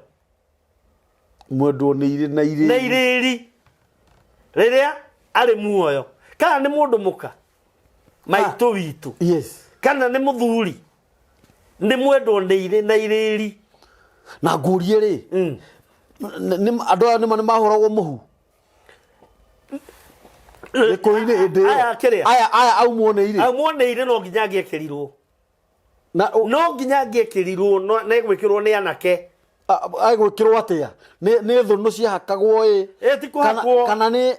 S1: mwendwo ni ire na
S2: iriri riria ari muoyo kana ni mundu muka maitu witu
S1: yes
S2: kana ni muthuri ni mwendo ndeire na iriri
S1: na ngurie ri ni andu ni mahuragwo muhu Nikoine ende aya au muoneire
S2: no nginya ngiekirirwo no nginya ngiekirirwo no negwikirwo ni anake
S1: ai gwikirwo atia ni thunu cia hakagwo
S2: ti kuhakwo
S1: kana ni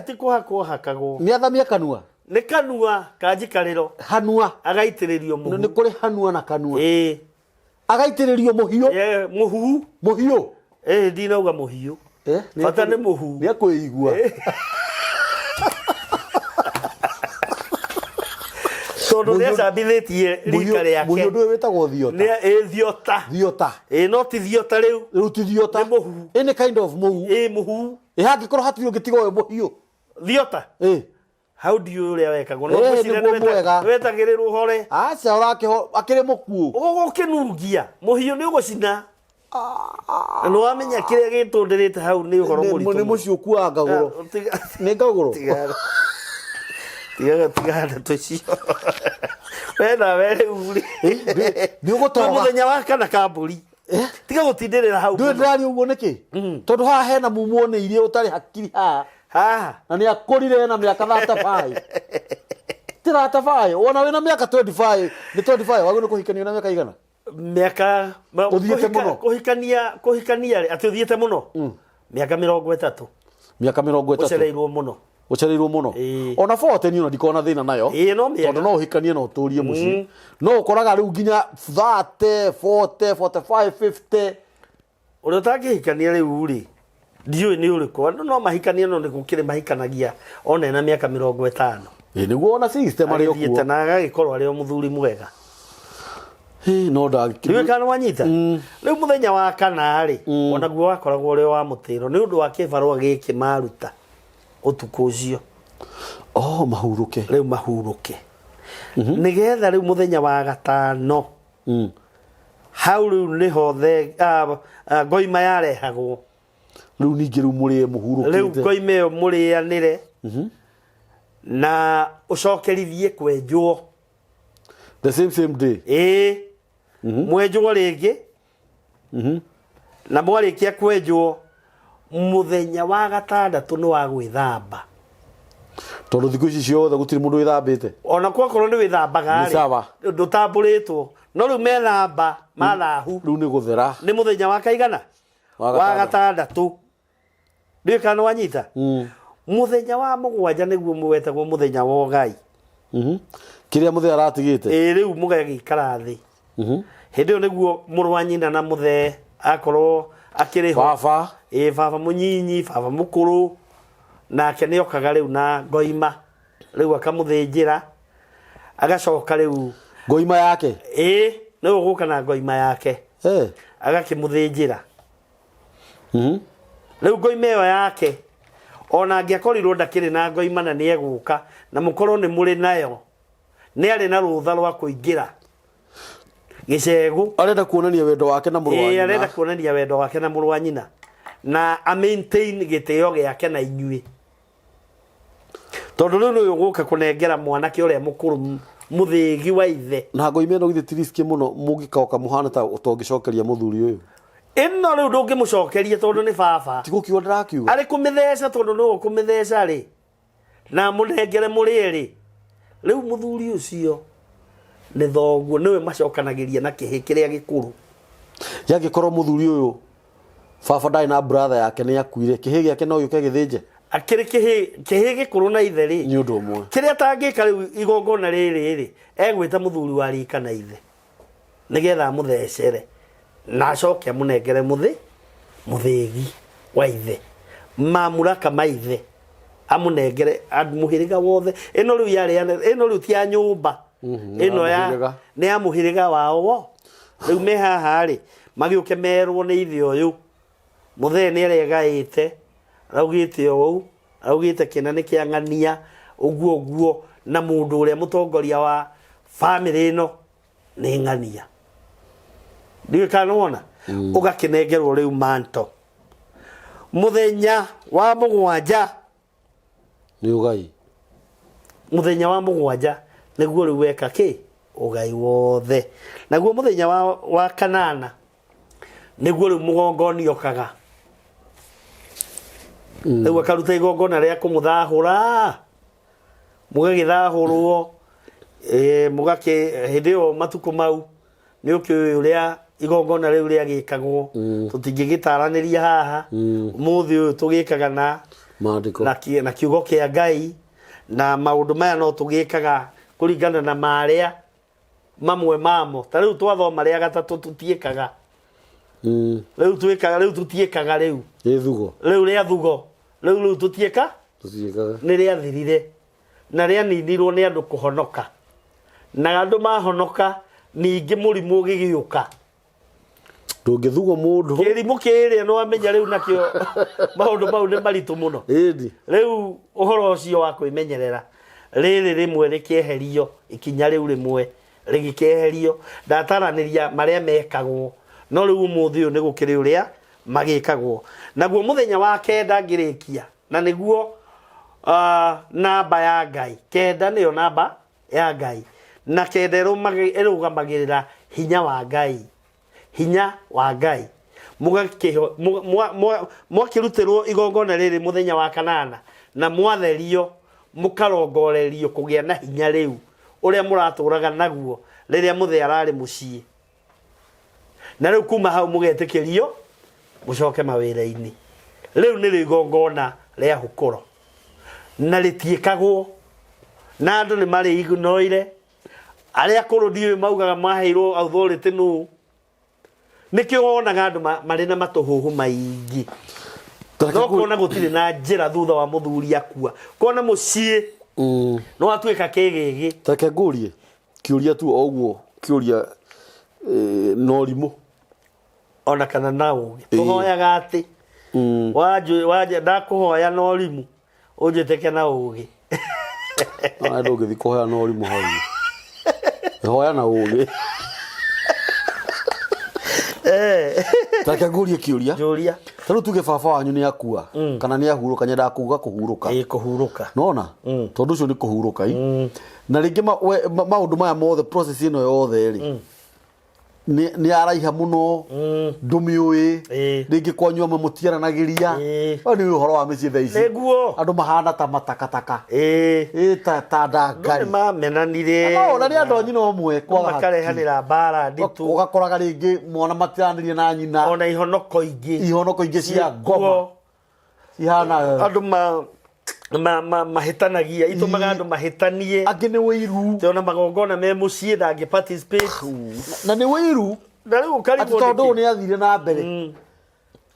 S2: ti kuhakwo hakagwo
S1: ni athamia kanua
S2: ni kanua kanjikariro
S1: hanua
S2: agaitiririo muhu
S1: ni kuri hanua na kanua agaitiririo muhiu muhiu
S2: ndinauga muhiu fata ni muhu
S1: ni akuigua
S2: tondu ni acambithitie rika riake
S1: muhiu ndu witagwo thiota
S2: thiota no ti thiota riu
S1: ti thiota
S2: muhu
S1: any kind of muhu
S2: muhu
S1: hangikorwo hatirĩ ũngĩtiga muhiu
S2: thiota how do you uria wekagwo no
S1: gwĩcina
S2: wetagirirwo hore
S1: aca ũrakiho akĩrĩ mũkuũ
S2: ũgũkĩnungia muhiu nĩ ũgũcina no wamenya kĩrĩa gĩtũndĩrĩte hau nĩ ũhoro mũritũ
S1: nĩ mũciĩ ũkuaga ngagũro nĩ ngagũro
S2: tigaga tũcio wena were uri
S1: nĩ ũgũtoga
S2: mũthenya wa kana kambũri tiga gũtindĩrĩra hau
S1: ndũĩ ndĩrari ũguo nĩkĩ tondũ haha hena mumuoneirie ũtarĩ hakiri haha na nĩ akũrire na mĩaka 35 ti 35 ona wĩna mĩaka 25 nĩ 25 wagĩrĩirwo nĩ kũhikanio na mĩaka igana
S2: mĩaka
S1: ũthiĩte mũno
S2: kũhikania atĩ ũthiĩte mũno mĩaka 30
S1: mĩaka 30 ucereirwo muno ona 40 ni ona ndikona thina nayo tondu no uhikanie no uturie muci no ukoraga riu nginya 30 40 45 50
S2: uri utangihikania riu ri ndiui ni uriku no mahikanie no nikukire mahikanagia ona ena miaka 50
S1: niguo ona system ari okuo
S2: thiete na agagikorwo ari muthuri mwega
S1: no
S2: ndagikire kana wanyita riu muthenya wa kana ri ona guo wakoragwo uri wa mutiro ni undu wa kibarua giki maruta utuku ucio
S1: mahuruke
S2: riu mahuruke nigetha riu muthenya wa gatano hau riu ni hothe ngoima yarehagwo
S1: riu ningi riu murie muhurukite
S2: riu ngoima yo murianire na ucokerithie kwenjwo
S1: the same day
S2: mwenjwo ringi na mwarikia kwenjwo muthenya wa gatandatu no wa gwithamba
S1: tondu thiku ici ciothe gutiri mundu withambite
S2: ona kwakorwo ni withambaga ri ndutamburitwo no riu methamba mathahu
S1: riu ni guthera
S2: ni muthenya wa kaigana wa gatandatu ndi kana wanyita muthenya wa mugwanja niguo mwetagwo muthenya wa ugai
S1: kiria muthe aratigite
S2: riu mugai gikara thi hindi yo niguo muru wa nyina na muthe akorwo akiriho
S1: baba
S2: baba munyinyi baba mukuru nake nĩ okaga riu na ngoima riu akamuthinjira agacoka riu
S1: ngoima yake
S2: nĩ ũgũka na ngoima yake agakĩmuthinjira riu ngoima ĩyo yake ona angĩakorirwo ndakĩrĩ na ngoima na nĩ egũka na mũkorwo nĩ mũrĩ nayo nĩ arĩ na rũtha rwa kũingĩra gĩcegũ
S1: arenda kuonania wendo wake na mũrũ wa nyina
S2: arenda kuonania wendo wake na mũrũ wa nyina na a maintain gĩtĩo gĩake na inyuĩ tondu riu nĩ ũgũka kũnengera mwanake ũrĩa mũkũrũ muthigi wa ithe
S1: na ngoima ĩno githĩ tiriski mũno mũngĩkaoka mũhana ta ũtongĩcokeria mũthuri ũyũ
S2: ĩno riu ndũngĩmũcokeria tondu nĩ baba
S1: tigukiuga ndĩrakiuga
S2: arĩ kũmĩtheca tondu nĩ ũkũmĩtheca rĩ na mũnengere mũrĩerĩ riu mũthuri ũcio nĩ thoguo nĩwe macokanagĩria na kĩhĩ kĩrĩa gĩkũrũ
S1: yangĩkorwo mũthuri ũyũ baba ndai na brother yake nĩ akuire kĩhĩ gĩake no gĩũke gĩthĩnje
S2: akĩrĩ kĩhĩ gĩkũrũ na ithe rĩ
S1: nĩ ũndũ ũmwe
S2: kĩrĩa tangĩka rĩu igongona rĩrĩ egwĩta mũthuri wa rika na ithe nĩgetha mũthecere na acoke amũnengere mũthĩgi wa ithe mamũraka ma ithe amũnengere mũhĩrĩga wothe ĩno rĩu yarĩ ĩno rĩu ti ya nyũmba ĩno ya nĩ ya mũhĩrĩga wao rĩu me haha rĩ magĩũke merwo nĩ ithe ũyũ mũthee nĩ aregaĩte raugĩte ũũ raugĩte kĩna nĩ kĩang'ania ũguo na mũndũ ũrĩa mũtongoria wa family ĩno nĩ ng'ania ndiwe kana wona ũgakĩnengerwo rĩu manto muthenya wa mũgwanja
S1: Nĩ ũgai.
S2: Mũthenya wa mũgwanja nĩguo rĩu weka kĩ? Ũgai wothe. Naguo mũthenya wa kanana nĩguo rĩu mũgongoni okaga. Rĩu akaruta igongona rĩa kũmũthahũra. Mũgagĩthahũrwo hĩndĩ ĩyo matukũ mau nĩ ũkĩũĩ ũrĩa igongona rĩu rĩagĩkagwo. Tũtingĩgĩtaranĩria haha. Ũmũthĩ ũyũ tũgĩkaga na maandĩko na kiugo kĩa Ngai, na maũndũ maya no tũgĩkaga kũringana na marĩa mamwe mamo. Ta rĩu twathoma rĩa gatatũ tũtiĩkaga. Rĩu tũtiĩkaga rĩu. Rĩu rĩa thugo. Rĩu tũtiĩkaga. Nĩ rĩathirire na rĩaninirwo nĩ andũ kũhonoka. Na andũ mahonoka ningĩ mũrimũ ũgĩgĩũka.
S1: Ndũngĩthugwo mũndũ.
S2: Kĩrimũ kĩrĩa no amenya rĩu nakĩo maũndũ mau nĩ maritũ mũno. Rĩu ũhoro ũcio wa kwĩmenyerera rĩrĩ rĩmwe rĩkĩeherio, ikinya rĩu rĩmwe rĩgĩkĩeherio. Ndataranĩria marĩa mekagwo, no rĩu ũmũthĩ ũyũ nĩ gũkĩrĩ ũrĩa magĩkagwo. Naguo mũthenya wa kenda ngĩrĩkia, na nĩguo namba ya Ngai. Kenda nĩyo namba ya Ngai. Na kenda ĩrũgamagĩrĩra hinya wa Ngai. Hinya wa Ngai. Mwakĩrutĩrwo igongona rĩrĩ mũthenya wa kanana na mwatherio, mũkarongorerio kũgĩa na hinya rĩu ũrĩa mũratũraga naguo rĩrĩa mũthee ararĩ mũciĩ. Na rĩu kuma hau mũgetĩkĩrio mũcoke mawĩra-inĩ. Rĩu nĩ igongona rĩa hũkũro na rĩtiĩkagwo, na andũ nĩ marĩ ignoire. Arĩa akũrũ ndiũĩ maugaga maheirwo authority nũ. Nĩkĩo wonaga andũ marĩ na matũhũhũ maingĩ. No kuona gũtirĩ na njĩra thutha wa mũthuri akua. Kuona mũciĩ no atuĩka kĩgĩgĩ.
S1: Reke ngũrie kĩũria tu o ũguo, kĩũria norimũ
S2: ona kana na ũgĩ. Tũhoyaga atĩ wanja ndakũhoya norimũ ũnjĩtĩke na ũgĩ.
S1: Na ndũngĩthi kũhoya norimũ hau. Hoya na ũgĩ. Reke ngũrie kĩũria.
S2: Njũria.
S1: Ta rĩu tuge baba wanyu nĩ akua kana nĩ ahurũka, nyendaga kuga kũhurũka.
S2: Kũhurũka.
S1: Nona tondũ ũcio nĩ kũhurũka. Na rĩngĩ maũndũ maya mothe, process ĩno yothe rĩ, nĩ araiha mũno, ndũmĩũĩ, rĩngĩ kwanyu amwe mũtiaranagĩria. Nĩ ũhoro wa mĩciĩ thaa ici andũ mahana ta matakataka, ta ndangari.
S2: Nĩ mamenanire.
S1: Ona nĩ andũ a nyina ũmwe kwaga
S2: makarehanĩra mbara nditũ.
S1: Ũgakoraga rĩngĩ mwana matiranĩrie na nyina,
S2: ona ihonoko ingĩ
S1: cia ngoma ihana
S2: andũ mahĩtanagia. Itũmaga andũ mahĩtanie.
S1: Angĩ nĩ wĩiru.
S2: Te ona magongona me mũciĩ ndangĩ participate.
S1: Na nĩ wĩiru.
S2: Na rĩu ũkarigwo
S1: tondũ ũyũ nĩ athire na mbere.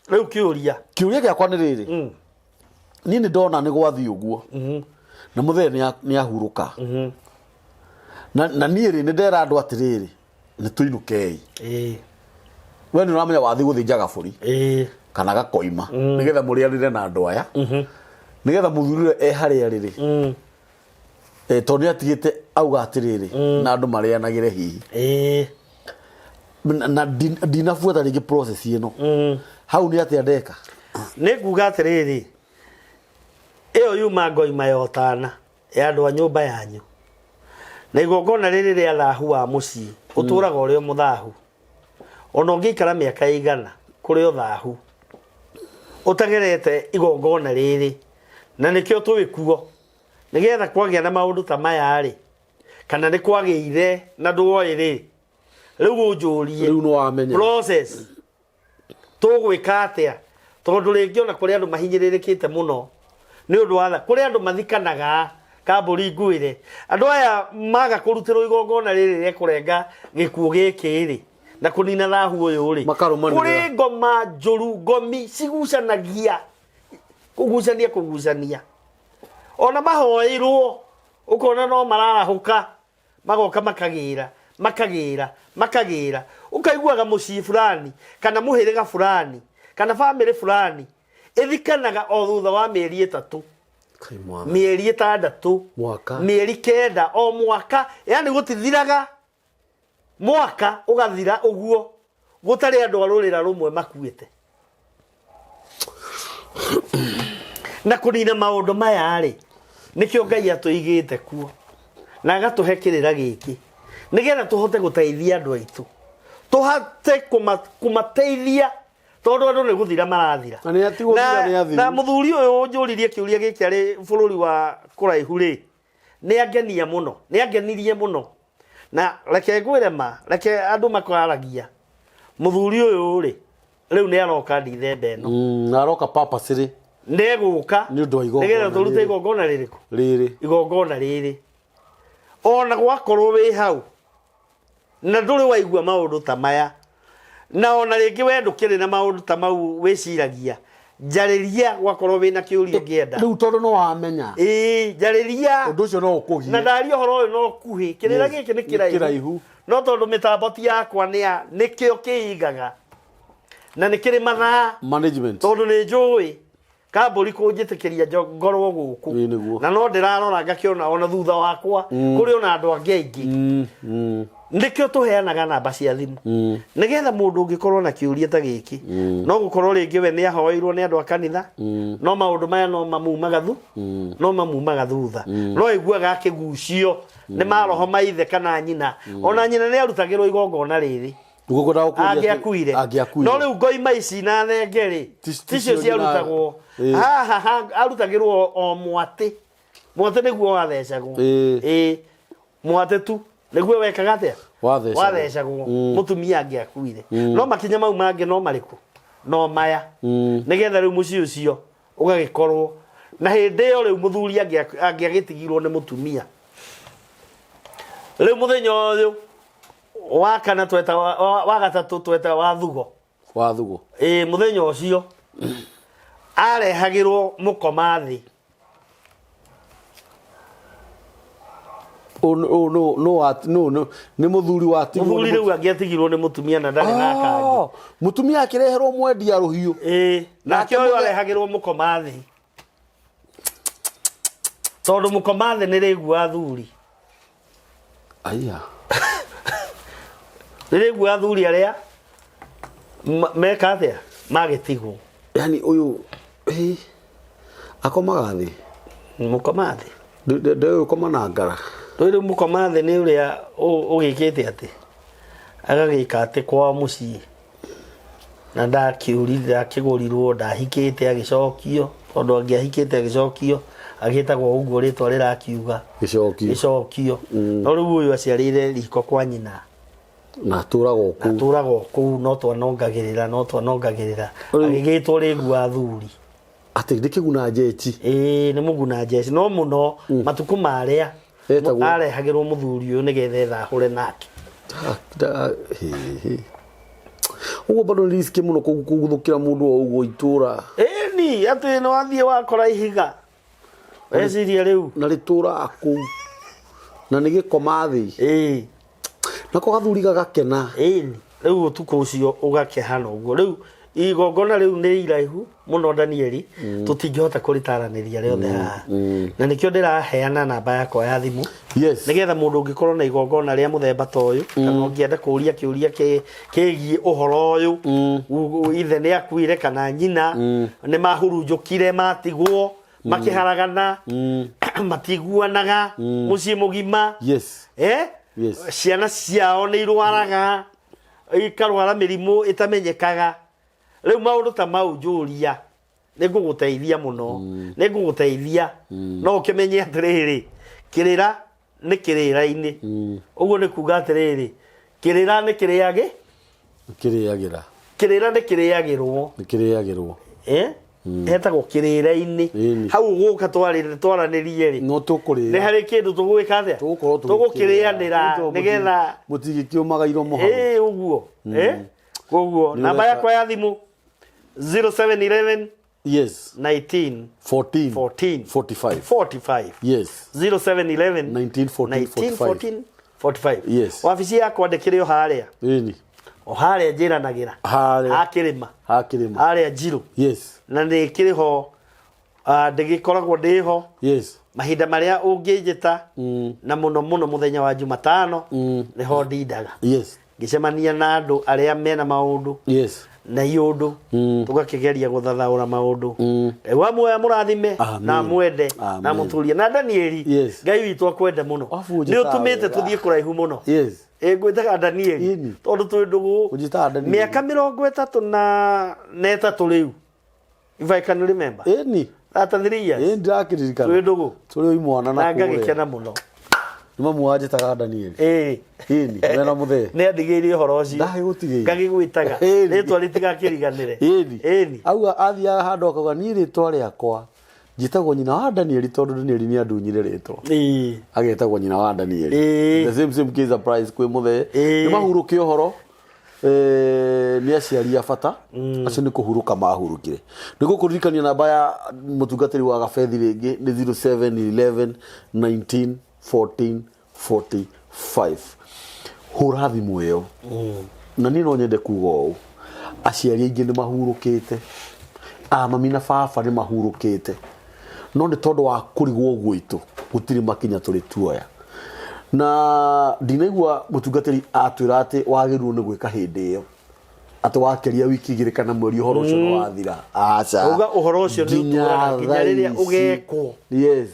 S2: Rĩu kĩũria
S1: gĩakwa nĩ rĩrĩ. Niĩ nĩ ndona nĩ gwathiĩ ũguo. Na mũthee nĩ ahurũka. Na niĩ rĩ nĩ ndera andũ atĩrĩrĩ, nĩ tũinũkei. We nĩ ũramenya wathiĩ gũthĩnja gabũri kana gakoima nĩgetha mũrĩanĩre na andũ aya, nĩgetha mũthuri harĩa rĩrĩ, tondũ nĩ atigĩte auga atĩrĩrĩ na andũ marĩanagĩre hihi. Na ndinabuata rĩngĩ process ĩno. Hau nĩ atĩa ndeka?
S2: Nĩ nguga atĩrĩrĩ, ĩyo yuma ngoima yotana ya andũ a nyũmba yanyu. Na igongona rĩrĩ rĩa thahu wa mũciĩ ũtũraga ũrĩ o mũthahu. Ona ũngĩikara mĩaka ĩigana kũrĩ o thahu ũtagerete igongona rĩrĩ, na nĩkĩo tũĩ kuo nĩgetha kwagĩa na maũndũ ta maya rĩ, kana nĩ kwagĩire na ndũoĩ rĩ, rĩu ũnjũrie
S1: rĩu no wamenya
S2: process tũgwĩka atĩa, tondũ rĩngĩ ona kũrĩ andũ mahinyĩrĩrĩkĩte mũno nĩ ũndũ wa kũrĩ andũ mathikanaga kambũri nguĩre. Andũ aya maga kũrutĩrwo igongona rĩrĩ rĩa kũrenga gĩkuũ gĩkĩ rĩ na kũnina thahu ũyũ rĩ, kũrĩ ngoma njũru, ngomi cigucanagia, kũgucania. Ona mahoirwo ũkona no mararahũka, magoka makagĩra. Ũkaiguaga mũciĩ fulani kana mũhĩrĩga fulani kana family fulani ĩthikanaga o thutha wa mĩeri 3, mĩeri 6, mĩeri 9, o mwaka. Yani gũtithiraga mwaka ũgathira ũguo gũtarĩ andũ a rũrĩra rũmwe makuĩte. Na kũnina maũndũ maya rĩ, nikio Ngai atuigite kuo na agatuhe kirira giki nigetha tuhote guteithia andu aitu tuhate kumateithia tondu andu ni guthira marathira na muthuri uyu njuririe kiuria giki ari bururi wa kuraihu ri ni angenia muno ni angenirie muno na reke ngwirema reke andu makwaragia muthuri uyu ri riu ni aroka ndithembe no
S1: aroka purpose ri
S2: neguka
S1: ni undu wa igongona
S2: nigetha turute igongona ririku igongona riri ona gwakorwo wi hau na nduri waigua maundu ta maya na ona ringi we ndukiri na maundu ta mau wiciragia njariria gwakorwo wina kiurio ngienda
S1: riu tondu no wamenya
S2: njariria
S1: undu ucio no ukugie
S2: na ndari horo uyu no kuhi kirira giki ni kiraihu no tondu mitambo ti yakwa nikio kiingaga na nikiri mathaa
S1: management
S2: tondu ni njui kamburi kunjitikiria ngorwo guku na no ndirarora ngakiona ona thutha wakwa kuri ona andu angi aingi ndikio tuheanaga namba cia thimu nigetha mundu ungikorwo na kiuria ta giki no gukorwo ringi we ni ahoirwo ni andu a kanitha no maundu maya no mamumaga thutha no iguaga akigucio ni maroho maithe kana nyina ona nyina ni arutagirwo igongona riri angiakuire no riu ngoima ici na thengeri ticio ciarutagwo arutagirwo o mwate niguo wathecagwo mwate tu niguo wekaga atia wathecagwo mutumia angiakuire no makinya mau mangi no mariku no maya nigetha riu muci ucio ugagikorwo na hindi yo riu muthuri angiagitigirwo ni mutumia riu muthenya uyu wa kana tweta wa gatatu tweta wa thugo muthenya ucio arehagirwo mukomathi
S1: no ni muthuri wa tigwo
S2: muthuri riu angiatigirwo ni mutumia na ndari na kangi
S1: mutumia akireherwo mwendia ruhiu
S2: nake uyu arehagirwo mukomathi tondu mukomathi ni rigua thuri
S1: aya
S2: rigua thuri aria meka atia magitigwo
S1: yani uyu akomaga thi
S2: mukomathi
S1: ndio komana ngara
S2: riu mukomathi ni uria ugikite ati agagika ati kwa mucii na ndakiurithira kigurirwo ndahikite agicokio tondu angiahikite agicokio agitagwo uguo ritwa rirakiuga gicokio no riu uyu aciarire riko kwa nyina
S1: na turagwo
S2: ku no twanongagirira agigitwo rigua thuri
S1: ati ndikiguna jechi
S2: ni muguna jechi no muno matuku maria arehagirwo muthuri uyu nigetha ethahure nake
S1: ugo bado risk muno kuguthukira mundu o ugo itura
S2: ni ati no athie wakora ihiga weciria riu
S1: na ritura aku na nigikomathi nako gathuri gagakena
S2: riu utuko ucio ugakehana uguo riu igongona riu ni iraihu muno Danieli tutingihota kuritaraniria riothe haha na nikio ndiraheana namba yakwa ya thimu nigetha mundu ungikorwo na igongona ria muthemba ta uyu kana ungienda kuria kiuria kigie uhoro uyu ithe ni akuire kana nyina ni mahurunjukire matigwo makiharagana matiguanaga mucii mugima ciana ciao ni irwaraga ikarwara mirimu itamenyekaga riu maundu ta mau njuria niguguteithia muno niguguteithia no ukimenye atiriri kirira ni kirira-ini uguo ni kuga atiriri kirira ni kiriage kirira ni kiriagirwo etagwo kirira-ini hau guka twaranirie ri
S1: no tukurira
S2: ni hari kindu tugwika atia tugukirianira nigetha
S1: mutigikiumaga iromo hau
S2: uguo koguo namba yakwa ya thimu 0711 19 14 45 0711 19 45 wabici yakwa ndikire o haria o haria njiranagira hakirima haria Njiro na ndikiriho ndigikoragwo ndiho mahinda maria unginjita na muno muthenya wa Jumatano niho ndindaga ngicemania na andu aria mena maundu na yundu tugakigeria guthathaura maundu wa muoya murathime na mwende na muturie na Danieli Ngai witu akwende muno ni utumite tuthie kuraihu muno ngwitaga Danieli tondu twi ndugu miaka 33 riu if I can remember that 3 years
S1: ndirakirikana
S2: twi ndugu
S1: turi imwana na
S2: ngagikena muno
S1: mamu wajitaga Danieli wena muthe
S2: ne andigirie horo ucio
S1: ndahe gutigia
S2: ngagigwitaga ritwa ritigakiriganire
S1: au athiaga handu akauga ni ritwa riakwa njitagwo nyina wa Danieli tondu Danieli ni andunyire ritwa agetagwo nyina wa Danieli the same case applies kwi muthe ni mahuruke uhoro ni aciari a bata acio ni kuhuruka mahurukire niguo kuririkania namba ya mutungatiri wa gabethi ringi ni 0711 19 14 45 hura thimu iyo na ni no nyende kuga u aciari aingi ni mahurukite mami na baba ni mahurukite no ni tondu wa kurigwo gwitu gutiri makinya turi tuoya na ndinaigua mutungatiri atwira ati wagirwo ni gwika hindi iyo ati wakeria wiki igiri kana mweri uhoro ucio no wathira acha
S2: uga uhoro ucio ni nginya riria ugekwo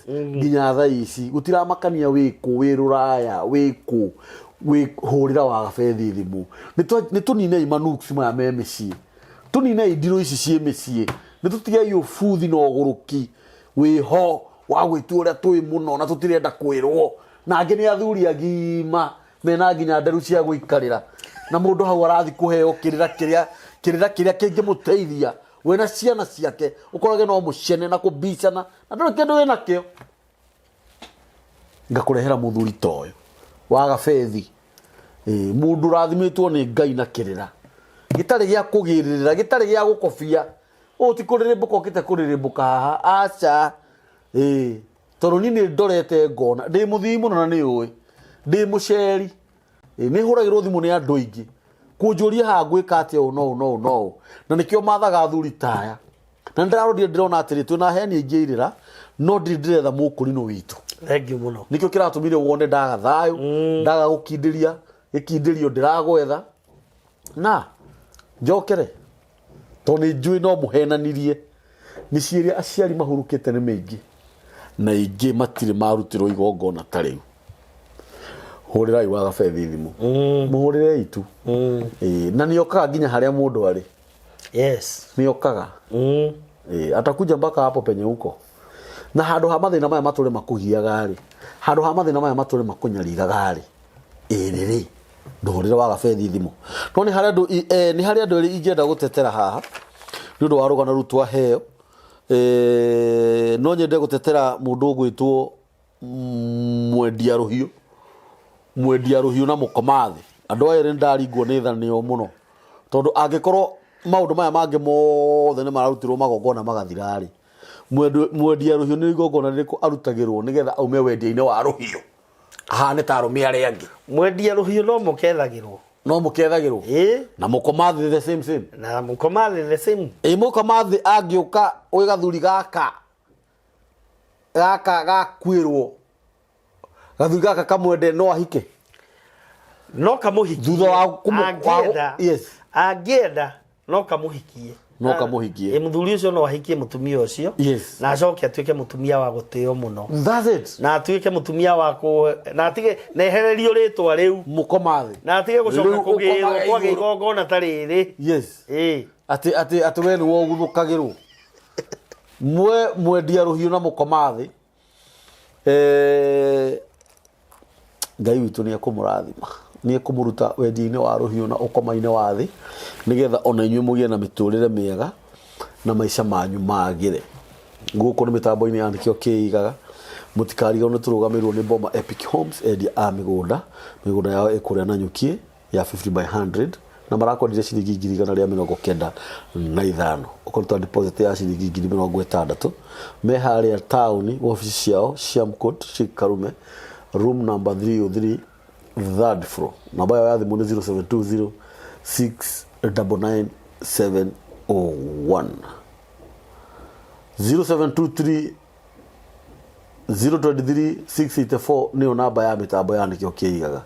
S1: nginya thaa ici gutiramakania wiku wiruraya wiku hurira wa gabethi thimu ni tunine imanuks maya me micii tunine indiro ici cie micii ni tutigai ubuthi na uguruki wiho wa gwitu uria tui muno na tutirenda kwirwo na angi ni athuri agima mena nginya nderu cia guikarira na mundu hau arathi kuheo kirira kiria kingi muteithia wena ciana ciake ukorage no mucene na kubicana na ndu kindu wena kio ngakurehera muthuri toyo wa gabethi mundu rathimitwo ni Ngai na kirira gitari gia kugiririra gitari gia gukofia ti kuririmbuka kite kuririmbuka haha acha tondu ni ndorete ngona ndi muthii muno na ni uwi ndi muceri ni huragirwo thimu ni andu aingi kunjuria ha gwika atia no na nikio mathaga athuri taya na ndararodi ndirona atiri twina heni aingi irira no ndiretha mukurino witu
S2: thank you muno
S1: nikio kiratumire wone ndaga thayo ndaga gukindiria gikindirio ndiragwetha na njokere to ni njui no muhenanirie ni ciiria aciari mahurukite ni maingi na ingi matire marutirwo igongona tariu hurira iwa gabethi thimu muhurire itu na niokaga nginya haria mundu ari niokaga atakuja mpaka hapo penye huko na handu ha mathina maya mature makugiaga ri handu ha mathina maya mature makunyarigaga ri riri ndurire wa gabethi thimu no ni haria ni haria andu ri ingienda gutetera haha ni undu wa rugana rutwa heo no nyende gutetera mundu gwitwo mwendia ruhiu na mukomathi andu aya ndaringwo ni thanio muno tondu angikorwo maundu maya mangi mothe ni mararutirwo magongona magathirari mwendia ruhiu ni igongona ririku arutagirwo nigetha aume wendia-ini wa ruhiu ahane ta arume aria angi
S2: mwendia ruhiu no mukethagirwo
S1: na mukomathi the same
S2: na mukomathi the same
S1: mukomathi angiuka wi gathuri gaka gakwirwo gathuri gaka kamwende no ahike
S2: no kamuhikie
S1: thutha wa
S2: angienda no kamuhikie muthuri ucio no ahikie mutumia ucio na acoke atuike mutumia wa guteo muno
S1: that's it
S2: na atuike mutumia wa na atige nehererio ritwa riu
S1: mukomathi
S2: na atige gucoka kugirwo kwa gigongona tariri
S1: ati we ni wo guthukagirwo mwendia ruhiu na mukomathi Ngai witu ni akumurathima ni akumuruta wendia-ini wa ruhiu na ukoma-ini wa thi nigetha ona inyuĩ mugie na miturire miega na maica manyu magire nguko ni mitambo-ini ya nikio kiigaga mutikarigo ni turugamirwo ni Boma Epic Homes endia a migunda yao ikuria na nyuki ya 50 by 100 na marakodire ciringi 195 ukoruta deposit ya ciringi 60 me haria town office ciao Shamcourt Shikarume room number 303 third floor namba ya thimu ni 0720 699 701 0723 023 684 niyo namba ya mitambo ya nikio kiigaga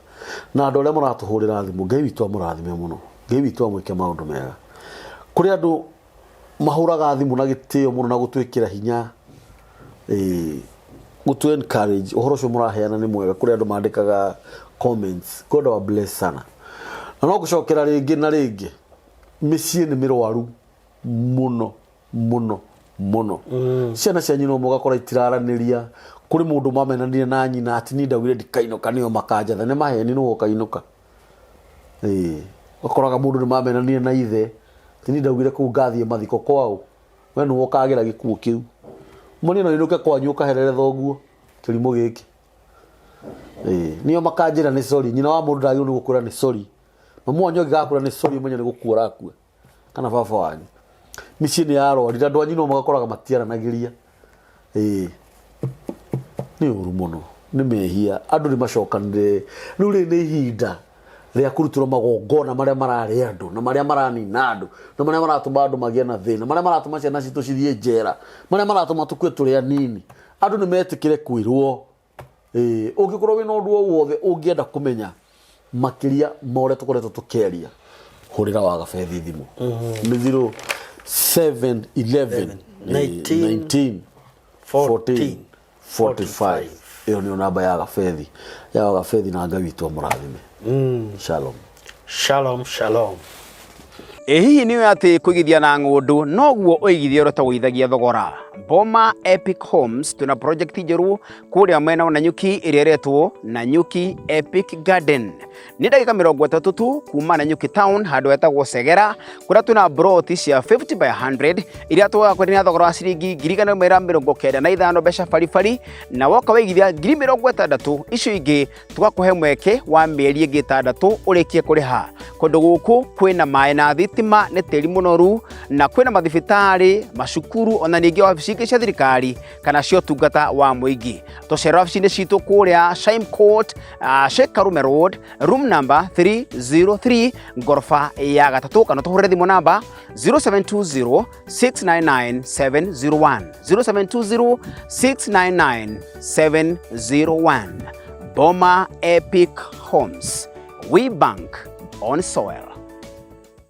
S1: na andu aria maratuhurira thimu Ngai witu amurathime muno Ngai witu amwike maundu mega kuri andu mahuraga thimu na gitio muno na gutwikira hinya gutu encourage uhoro cio muraheana ni mwega kuri andu mandikaga comments. God wa bless sana. Na no gucokera ringi na ringi micii ni mirwaru muno muno muno. Ciana cia nyina mugakora itiraraniria kuri mundu mamenanire na nyina ati ni ndagwire ndikainoka nio makanja thane maheni no ukainuka. Wakoraga mundu ni mamenanire na ithe ati ni ndagwire ku ngathie mathiko kwao we no ukagira gikuo kiu moni no inuke kwanyu ukaherere thoguo kirimo giki. Nio makanjira ni sorry nyina wa mundu ndagio ni gukura ni sorry mamu wanyu gakura ni sorry menye ni gukura akue kana baba wanyu micii ni yarorira andu anyu no magakoraga matiaranagiria. Ni uru muno ni mehia andu ni macokanire riu ri ni ihinda ria kurutira magongona maria marari andu na maria maranina andu na maria maratuma andu magie na thina maria maratuma ciana citu cithie njera maria maratuma tukue turi anini andu ni metikire kwirwo. Ungikorwo wina undu o wothe ungienda kumenya makiria more tukoretwo tukeria hurira wa Gabeth thimu ni 0711 19 14 45. Iyo ni namba ya Gabeth na Ngai witu amurathime. Shalom
S2: shalom shalom.
S3: Hihi niwe ati kuigithia na ngundu noguo uigithia urota guithagia thogora. Boma Epic Homes tuna project njeru kuria mwena wa Nanyuki iria retwo Nanyuki Epic Garden. Ni ndagika 30 tu kuma Nanyuki town handu etagwo Segera kuria tuna broti cia 50 by 100 iria twaga kwendia thogora wa ciringi 195 mbeca baribari na woka waigithia 60,000 icio ingi tugakuhe mweke wa mieri ingi 6 urikie kuriha. Kundu guku kwina mai na thitima ni tiri munoru na kwina mathibitari macukuru ona ningi wabici cia thirikari kana cio tungata wa muingi. Tucera wabici-ini citu kuria Shime Court, Sheikh Karume Road, room number 303 ngorofa ya 3 kana tuhurire thimu namba 0720 699 701 0720 699 701. Boma Epic Homes, we bank on soil.